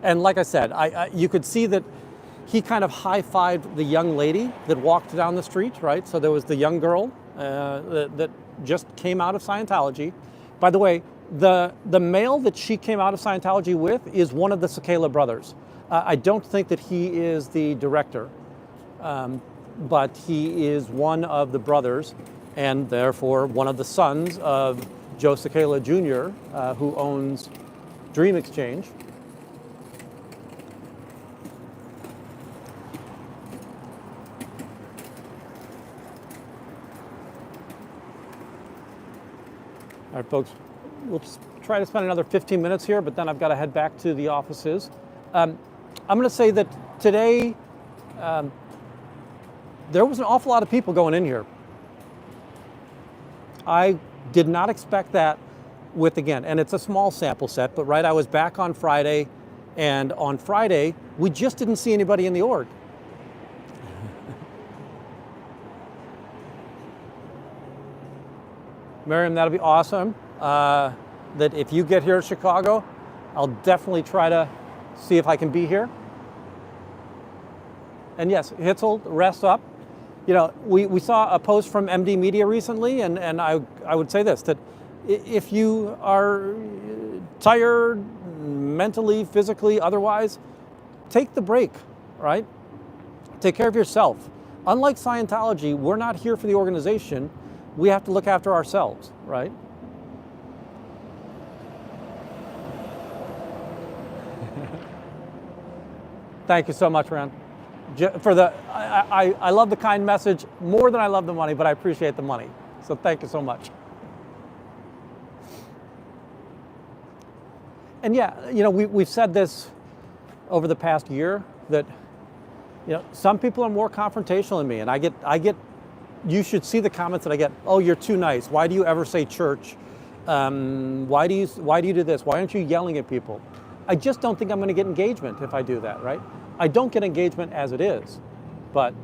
And like I said, you could see that he kind of high-fived the young lady that walked down the street, right? So there was the young girl that just came out of Scientology. By the way, the male that she came out of Scientology with is one of the Sakela brothers. I don't think that he is the director, but he is one of the brothers, and therefore one of the sons of Joe Sakela Jr., who owns Dream Exchange. All right, folks, we'll try to spend another 15 minutes here, but then I've got to head back to the offices. I'm going to say that today there was an awful lot of people going in here. I did not expect that with, again, and it's a small sample set, but right, I was back on Friday, and on Friday, we just didn't see anybody in the org. Miriam, that'll be awesome. That if you get here to Chicago, I'll definitely try to see if I can be here. And yes, Hitzel, rest up. You know, we saw a post from MD Media recently, and I would say this, that if you are tired, mentally, physically, otherwise, take the break, right? Take care of yourself. Unlike Scientology, we're not here for the organization. We have to look after ourselves, right? Thank you so much, Ron. I love the kind message more than I love the money, but I appreciate the money. So thank you so much. And yeah, you know, we've said this over the past year that, you know, some people are more confrontational than me, and I get. You should see the comments that I get. Oh, you're too nice. Why do you ever say church? Why do you do this? Why aren't you yelling at people? I just don't think I'm going to get engagement if I do that, right? I don't get engagement as it is, but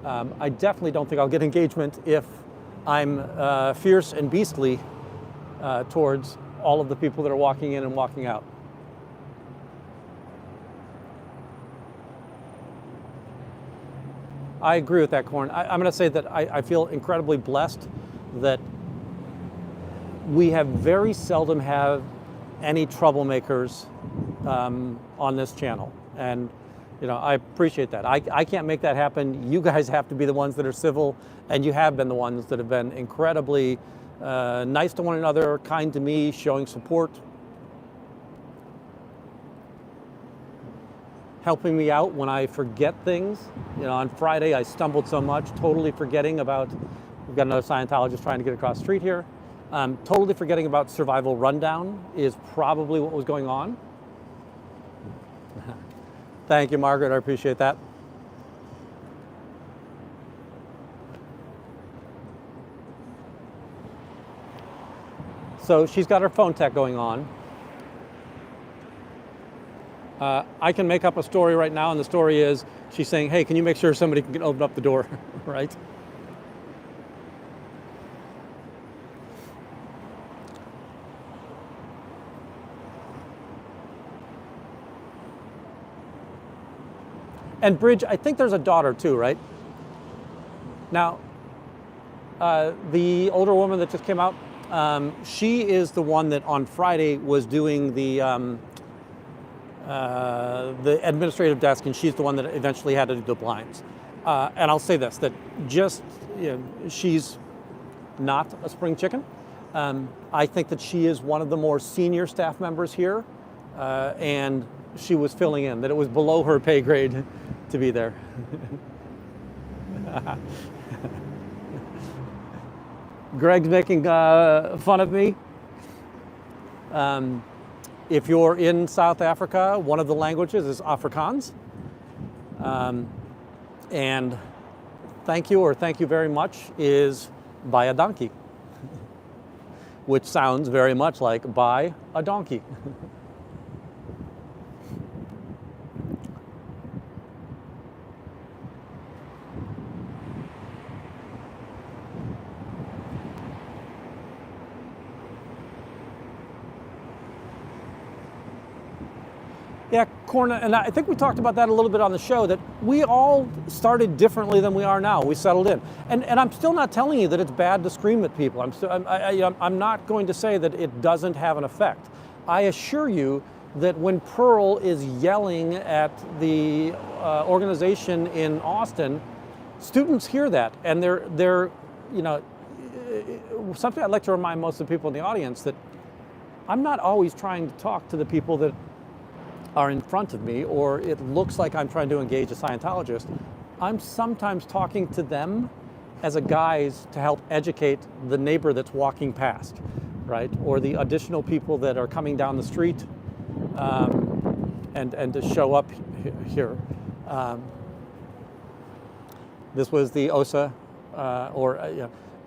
I definitely don't think I'll get engagement if I'm fierce and beastly towards all of the people that are walking in and walking out. I agree with that, Corn. I'm going to say that I feel incredibly blessed that we have very seldom have any troublemakers on this channel. And, you know, I appreciate that. I can't make that happen. You guys have to be the ones that are civil, and you have been the ones that have been incredibly nice to one another, kind to me, showing support, helping me out when I forget things. You know, on Friday I stumbled so much, totally forgetting about, we've got another Scientologist trying to get across the street here. Totally forgetting about survival rundown is probably what was going on. Thank you, Margaret, I appreciate that. So she's got her phone tech going on. I can make up a story right now, and the story is she's saying, hey, can you make sure somebody can open up the door, right? And Bridge, I think there's a daughter too, right? Now, the older woman that just came out, she is the one that on Friday was doing the administrative desk, and she's the one that eventually had to do the blinds. And I'll say this, that just, you know, she's not a spring chicken. I think that she is one of the more senior staff members here, and she was filling in, that it was below her pay grade to be there. Greg's making fun of me. If you're in South Africa, one of the languages is Afrikaans. And thank you or thank you very much is buy a donkey, which sounds very much like buy a donkey. Yeah, Corna, and I think we talked about that a little bit on the show, that we all started differently than we are now. We settled in. And I'm still not telling you that it's bad to scream at people. I'm not going to say that it doesn't have an effect. I assure you that when Pearl is yelling at the organization in Austin, students hear that, and they're something I'd like to remind most of the people in the audience, that I'm not always trying to talk to the people that are in front of me, or it looks like I'm trying to engage a Scientologist. I'm sometimes talking to them as a guise to help educate the neighbor that's walking past, right? Or the additional people that are coming down the street, and to show up here. This was the OSA,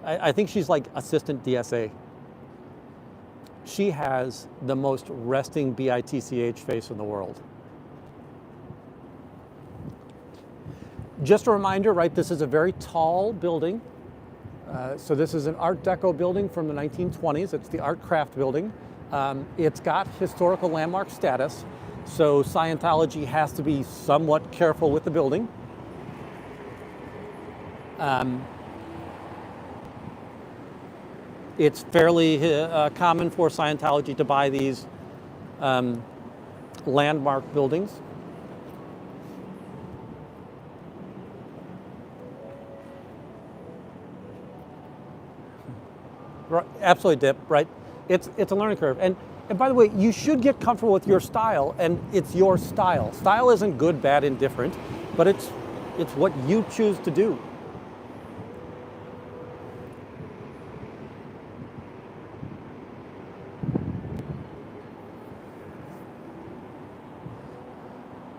I think she's like assistant DSA. She has the most resting BITCH face in the world. Just a reminder, right, this is a very tall building. So this is an Art Deco building from the 1920s. It's the Art Craft building. It's got historical landmark status, so Scientology has to be somewhat careful with the building. It's fairly common for Scientology to buy these landmark buildings. Right, absolutely, Dip, right? It's a learning curve. And by the way, you should get comfortable with your style, and it's your style. Style isn't good, bad, indifferent, but it's what you choose to do.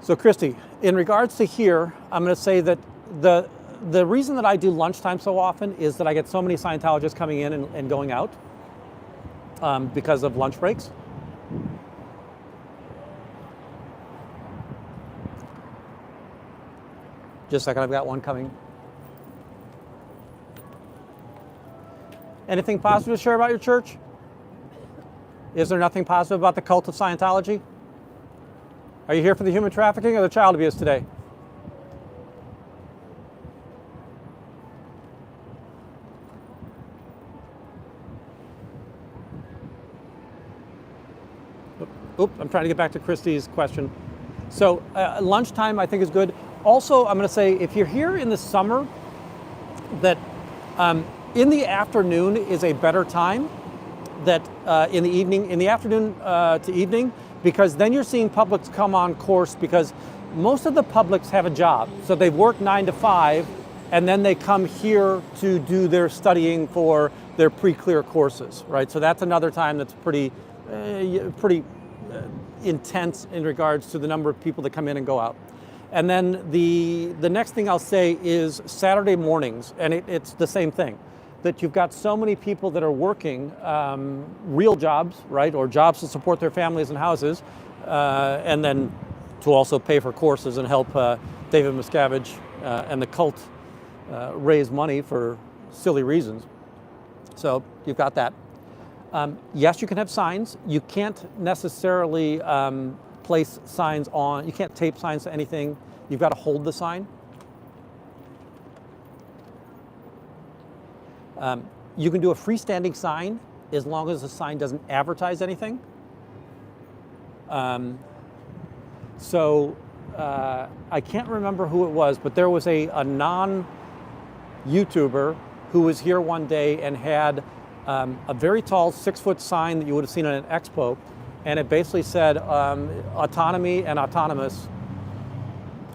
So Christy, in regards to here, I'm going to say that the reason that I do lunchtime so often is that I get so many Scientologists coming in and going out because of lunch breaks. Just a second, I've got one coming. Anything positive to share about your church? Is there nothing positive about the cult of Scientology? Are you here for the human trafficking or the child abuse today? Oop, I'm trying to get back to Christy's question. So lunchtime I think is good. Also, I'm going to say if you're here in the summer, that in the afternoon is a better time. That in the afternoon to evening, because then you're seeing publics come on course, because most of the publics have a job. So they work 9 to 5, and then they come here to do their studying for their pre-clear courses, right? So that's another time that's pretty intense in regards to the number of people that come in and go out. And then the next thing I'll say is Saturday mornings, and it's the same thing. That you've got so many people that are working real jobs, right, or jobs to support their families and houses, and then to also pay for courses and help David Miscavige and the cult raise money for silly reasons. So you've got that. Yes, you can have signs. You can't necessarily place signs on, you can't tape signs to anything. You've got to hold the sign. You can do a freestanding sign as long as the sign doesn't advertise anything. I can't remember who it was, but there was a non-YouTuber who was here one day and had a very tall 6-foot sign that you would have seen at an expo, and it basically said autonomy and autonomous,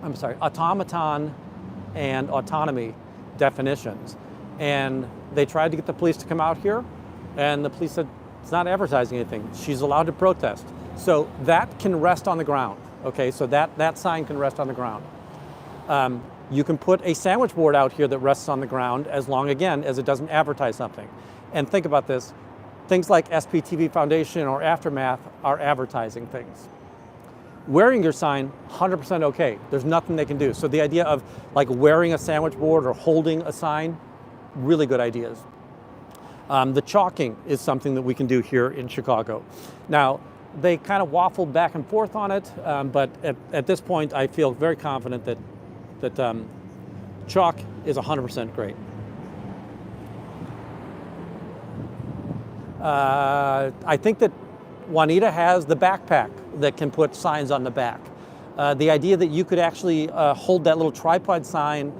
automaton and autonomy definitions. And they tried to get the police to come out here, and the police said, it's not advertising anything. She's allowed to protest. So that can rest on the ground, okay? So that sign can rest on the ground. You can put a sandwich board out here that rests on the ground as long, again, as it doesn't advertise something. And think about this, things like SPTV Foundation or Aftermath are advertising things. Wearing your sign, 100% okay. There's nothing they can do. So the idea of like wearing a sandwich board or holding a sign, really good ideas. The chalking is something that we can do here in Chicago. Now, They kind of waffled back and forth on it, but at this point, I feel very confident that chalk is 100% great. I think that Juanita has the backpack that can put signs on the back. The idea that you could actually hold that little tripod sign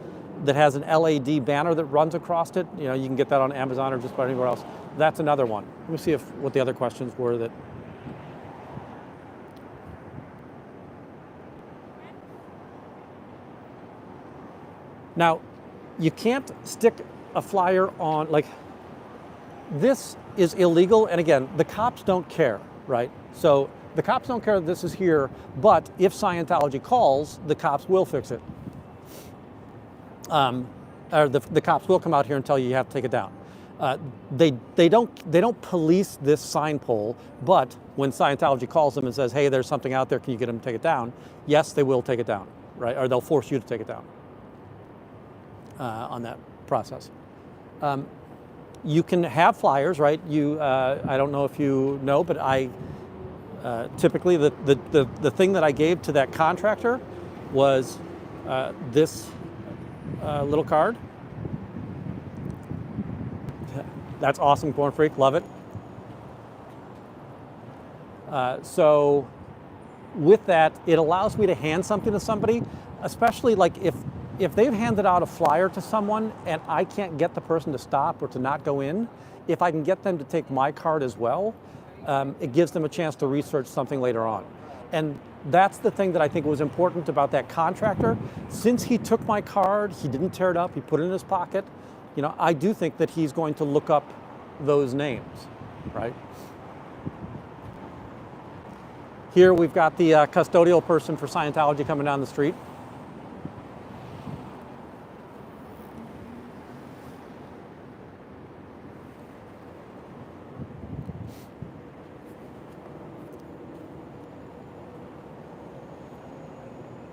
that has an LED banner that runs across it, you can get that on Amazon or just about anywhere else. That's another one. Let me see what the other questions were that. Now, you can't stick a flyer on, like, this is illegal, and again, the cops don't care, right? So the cops don't care that this is here, but if Scientology calls, the cops will fix it. Or the cops will come out here and tell you have to take it down. They don't police this sign pole, but when Scientology calls them and says, hey, there's something out there, can you get them to take it down? Yes, they will take it down, right? Or they'll force you to take it down on that process. You can have flyers, right? I don't know if you know, but I typically the thing that I gave to that contractor was this little card. That's awesome, Corn Freak, love it. So with that, it allows me to hand something to somebody, especially like if they've handed out a flyer to someone and I can't get the person to stop or to not go in, if I can get them to take my card as well, it gives them a chance to research something later on. And that's the thing that I think was important about that contractor. Since he took my card, he didn't tear it up, he put it in his pocket, I do think that he's going to look up those names, right? Here we've got the custodial person for Scientology coming down the street.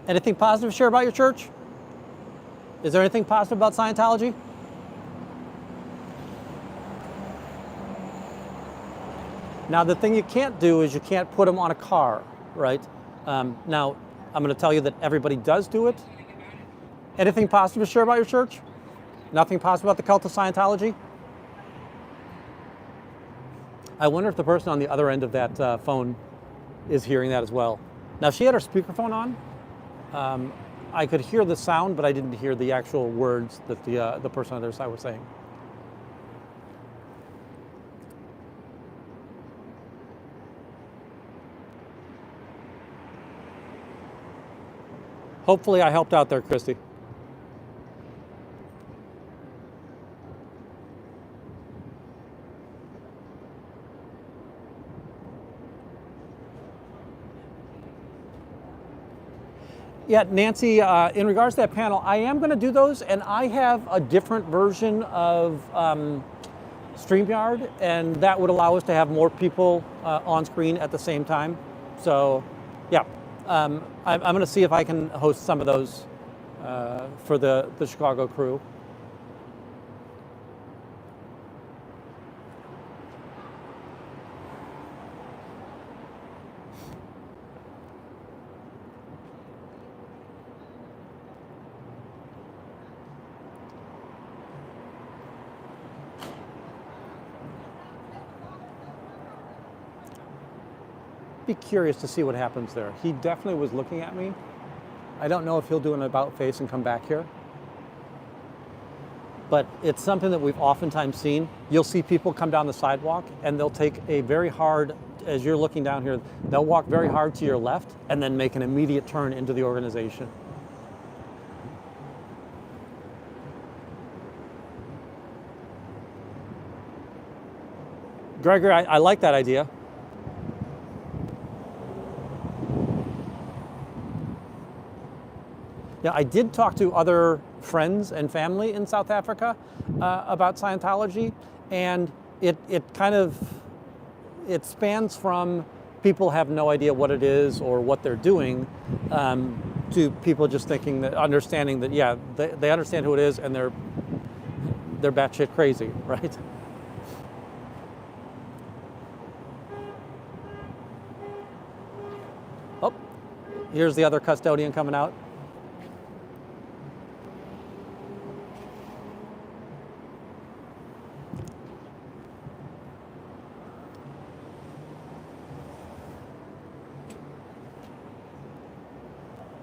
Anything positive to share about your church? Is there anything positive about Scientology? Now, the thing you can't do is you can't put them on a car, right? Now, I'm going to tell you that everybody does do it. Anything positive to share about your church? Nothing positive about the cult of Scientology? I wonder if the person on the other end of that phone is hearing that as well. Now, if she had her speakerphone on, I could hear the sound, but I didn't hear the actual words that the person on the other side was saying. Hopefully I helped out there, Christy. Yeah, Nancy, in regards to that panel, I am going to do those, and I have a different version of StreamYard, and that would allow us to have more people on screen at the same time. So, yeah, I'm going to see if I can host some of those for the Chicago crew. Be curious to see what happens there. He definitely was looking at me. I don't know if he'll do an about face and come back here. But it's something that we've oftentimes seen. You'll see people come down the sidewalk and they'll take a very hard, as you're looking down here, they'll walk very hard to your left and then make an immediate turn into the organization. Gregory, I like that idea. Yeah, I did talk to other friends and family in South Africa about Scientology, and it spans from people have no idea what it is or what they're doing to people just thinking that, understanding that, yeah, they understand who it is and they're batshit crazy, right? Here's the other custodian coming out.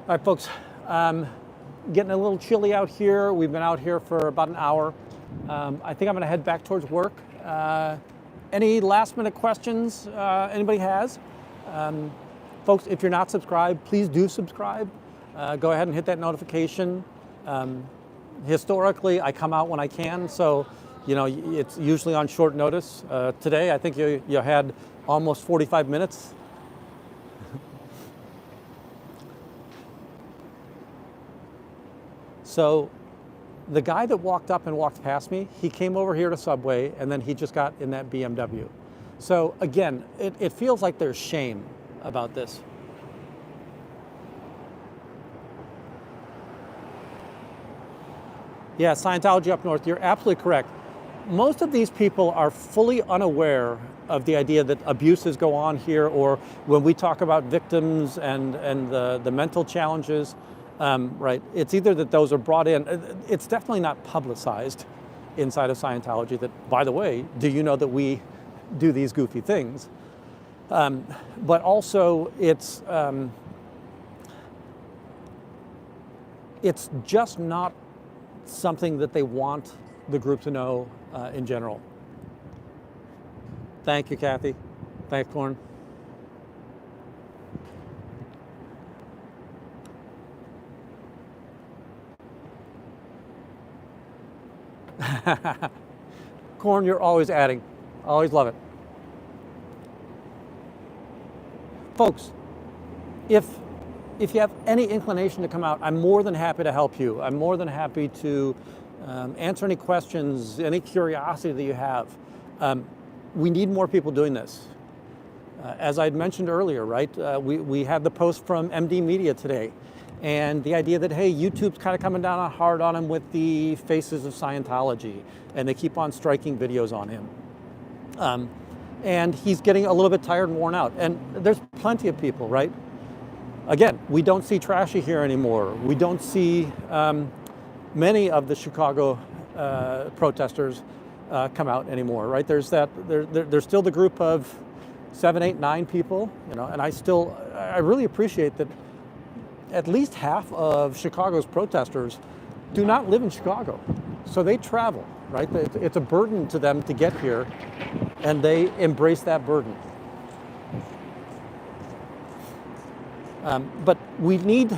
All right, folks, getting a little chilly out here. We've been out here for about an hour. I think I'm gonna head back towards work. Any last minute questions anybody has? Folks, if you're not subscribed, please do subscribe. Go ahead and hit that notification. Historically, I come out when I can, so you know it's usually on short notice. Today, I think you had almost 45 minutes. So the guy that walked up and walked past me, he came over here to Subway, and then he just got in that BMW. So again, it feels like there's shame about this. Yeah, Scientology up north, you're absolutely correct. Most of these people are fully unaware of the idea that abuses go on here, or when we talk about victims and the mental challenges, right, it's either that those are brought in, it's definitely not publicized inside of Scientology that, by the way, do you know that we do these goofy things? But also it's just not something that they want the group to know in general. Thank you, Kathy. Thanks, Corn. Corn, you're always adding. Always love it. Folks, if you have any inclination to come out, I'm more than happy to help you. I'm more than happy to answer any questions, any curiosity that you have. We need more people doing this. As I'd mentioned earlier, right, we had the post from MD Media today, and the idea that, hey, YouTube's kind of coming down hard on him with the faces of Scientology, and they keep on striking videos on him. And he's getting a little bit tired and worn out. And there's plenty of people, right? Again, we don't see Trashy here anymore. We don't see many of the Chicago protesters come out anymore, right? There's still the group of 7, 8, 9 people, you know, and I really appreciate that at least half of Chicago's protesters do not live in Chicago. So they travel, right? It's a burden to them to get here, and they embrace that burden. But we need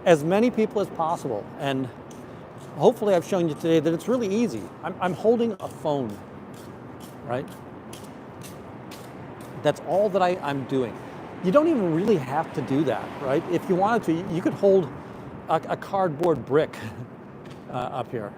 as many people as possible, and hopefully I've shown you today that it's really easy. I'm holding a phone, right? That's all that I'm doing. You don't even really have to do that, right? If you wanted to, you could hold a cardboard brick up here.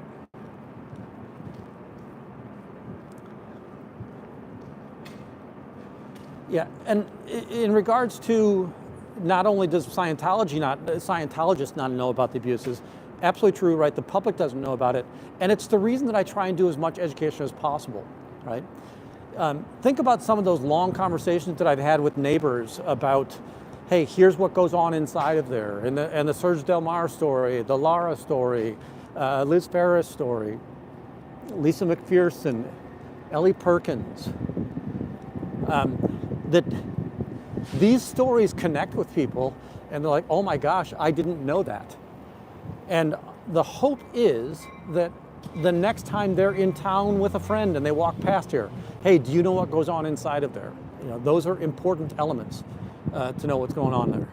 Yeah, and in regards to not only does Scientologists not know about the abuses, absolutely true, right? The public doesn't know about it, and it's the reason that I try and do as much education as possible, right? Think about some of those long conversations that I've had with neighbors about, hey, here's what goes on inside of there, and the Serge Del Mar story, the Lara story, Liz Ferris story, Lisa McPherson, Ellie Perkins. That these stories connect with people, and they're like, oh my gosh, I didn't know that. And the hope is that the next time they're in town with a friend and they walk past here, hey, do you know what goes on inside of there? You know, those are important elements to know what's going on there.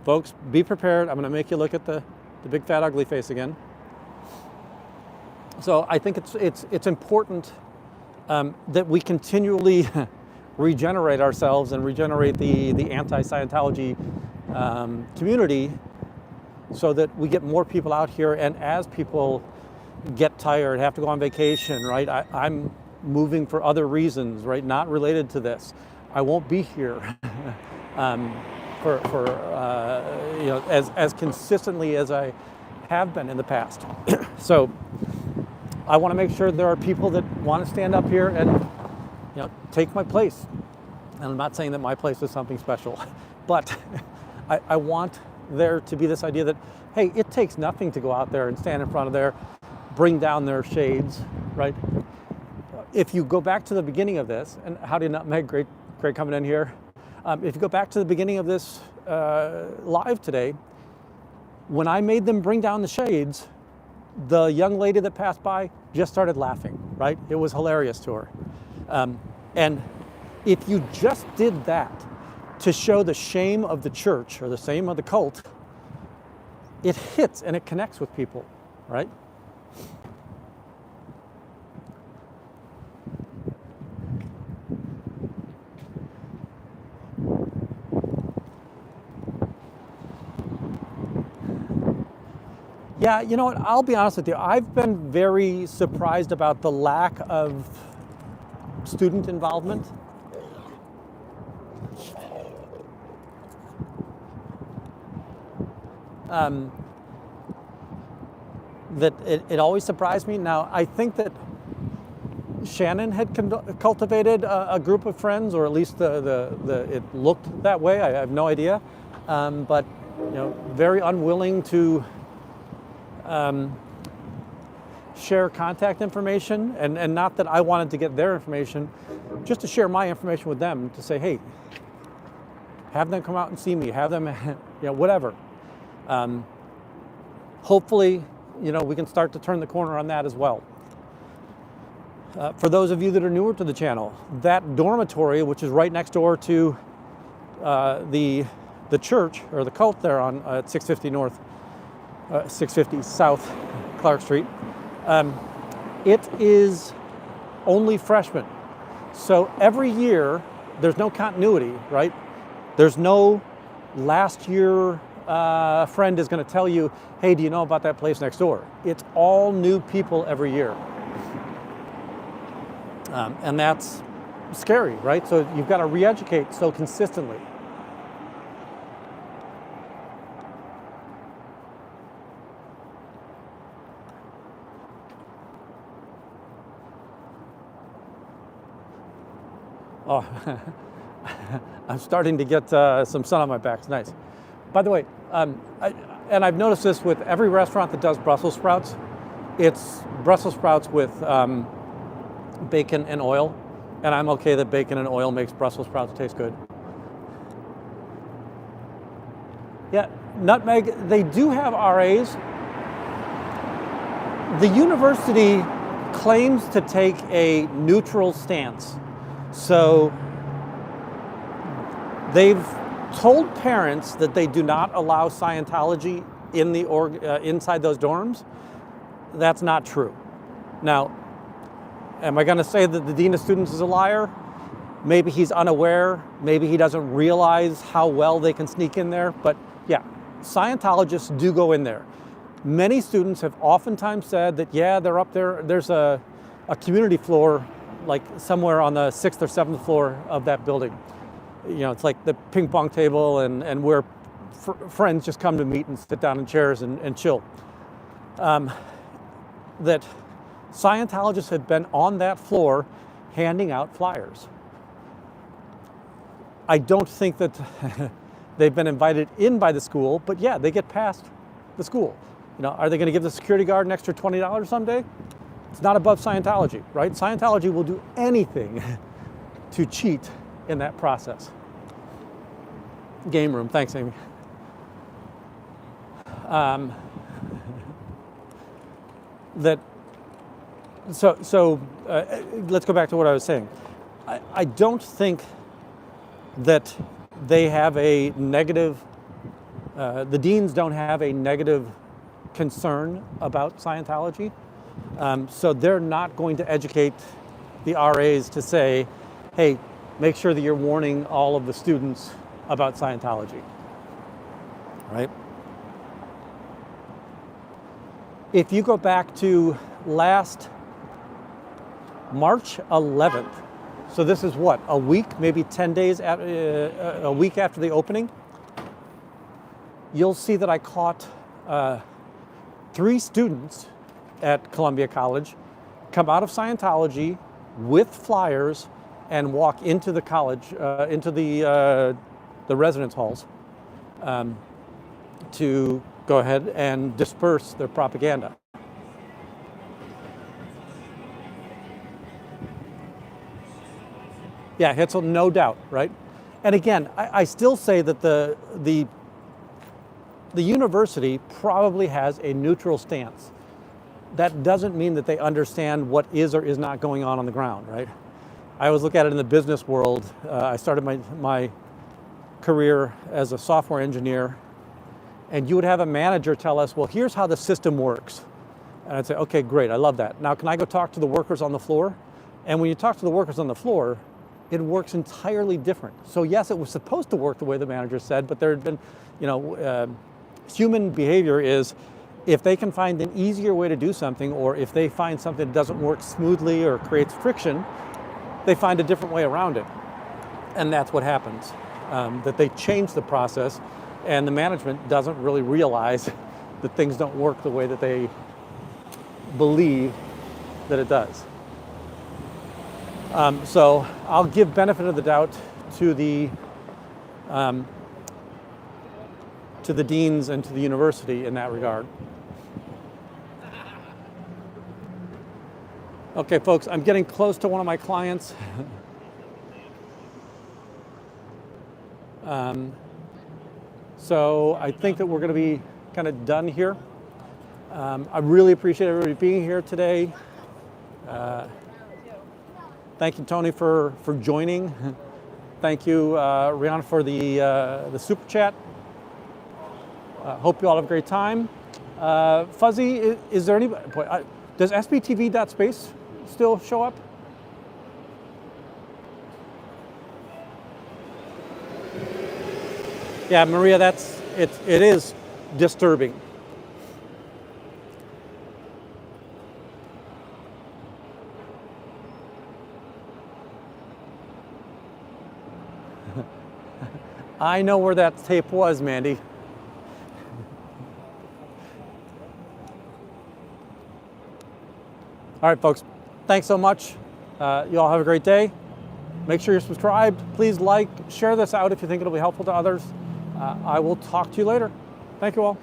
Folks, be prepared. I'm going to make you look at the big fat ugly face again. So I think it's important that we continually regenerate ourselves and regenerate the anti-Scientology community, so that we get more people out here. And as people get tired, have to go on vacation, right? I'm moving for other reasons, right? Not related to this. I won't be here you know, as consistently as I have been in the past. So I want to make sure there are people that want to stand up here and, you know, take my place. And I'm not saying that my place is something special, but I want there to be this idea that, hey, it takes nothing to go out there and stand in front of there, bring down their shades, right? If you go back to the beginning of this, and howdy Nutmeg, great coming in here. If you go back to the beginning of this live today, when I made them bring down the shades, the young lady that passed by just started laughing, right? It was hilarious to her. And if you just did that to show the shame of the church or the shame of the cult, it hits and it connects with people, right? Yeah, you know what, I'll be honest with you. I've been very surprised about the lack of student involvement. That it always surprised me. Now, I think that Shannon had cultivated a group of friends, or at least it looked that way. I have no idea. But, you know, very unwilling to share contact information, and not that I wanted to get their information, just to share my information with them, to say, hey, have them come out and see me, have them, you know, whatever. Hopefully, you know, we can start to turn the corner on that as well. For those of you that are newer to the channel, that dormitory, which is right next door to the church, or the cult there on 650 North, 650 South Clark Street, it is only freshmen. So every year, there's no continuity, right? There's no last year friend is going to tell you, hey, do you know about that place next door? It's all new people every year. And that's scary, right? So you've got to re-educate so consistently. Oh, I'm starting to get some sun on my back. It's nice. By the way, and I've noticed this with every restaurant that does Brussels sprouts, it's Brussels sprouts with bacon and oil, and I'm okay that bacon and oil makes Brussels sprouts taste good. Yeah, Nutmeg, they do have RAs. The university claims to take a neutral stance. So they've told parents that they do not allow Scientology in the inside those dorms. That's not true. Now, am I going to say that the dean of students is a liar? Maybe he's unaware. Maybe he doesn't realize how well they can sneak in there. But yeah, Scientologists do go in there. Many students have oftentimes said that, yeah, they're up there. There's a community floor, like somewhere on the 6th or 7th floor of that building. You know, it's like the ping pong table and where friends just come to meet and sit down in chairs and chill. That Scientologists had been on that floor handing out flyers. I don't think that they've been invited in by the school, but yeah, they get past the school. You know, are they going to give the security guard an extra $20 someday? It's not above Scientology, right? Scientology will do anything to cheat in that process. Game room, thanks, Amy. Let's go back to what I was saying. I don't think that they have a negative, the deans don't have a negative concern about Scientology. So they're not going to educate the RAs to say, hey, make sure that you're warning all of the students about Scientology, right? If you go back to last March 11th, so this is what, a week, maybe 10 days, a week after the opening, you'll see that I caught 3 students at Columbia College come out of Scientology with flyers and walk into the college, into the residence halls, to go ahead and disperse their propaganda. Yeah, Hitzel, no doubt, right? And again, I still say that the university probably has a neutral stance. That doesn't mean that they understand what is or is not going on the ground, right? I always look at it in the business world. I started my career as a software engineer, and you would have a manager tell us, well, here's how the system works. And I'd say, okay, great, I love that. Now, can I go talk to the workers on the floor? And when you talk to the workers on the floor, it works entirely different. So yes, it was supposed to work the way the manager said, but there had been, human behavior is, if they can find an easier way to do something, or if they find something that doesn't work smoothly or creates friction, they find a different way around it. And that's what happens, that they change the process, and the management doesn't really realize that things don't work the way that they believe that it does. So I'll give benefit of the doubt to the deans and to the university in that regard. Okay, folks, I'm getting close to one of my clients. So I think that we're going to be kind of done here. I really appreciate everybody being here today. Thank you, Tony, for joining. Thank you, Rihanna, for the super chat. Hope you all have a great time. Fuzzy, is there anybody? Does SBTV.space still show up? Yeah, Maria, it is disturbing. I know where that tape was, Mandy. All right, folks, thanks so much. You all have a great day. Make sure you're subscribed. Please like, share this out if you think it'll be helpful to others. I will talk to you later. Thank you all.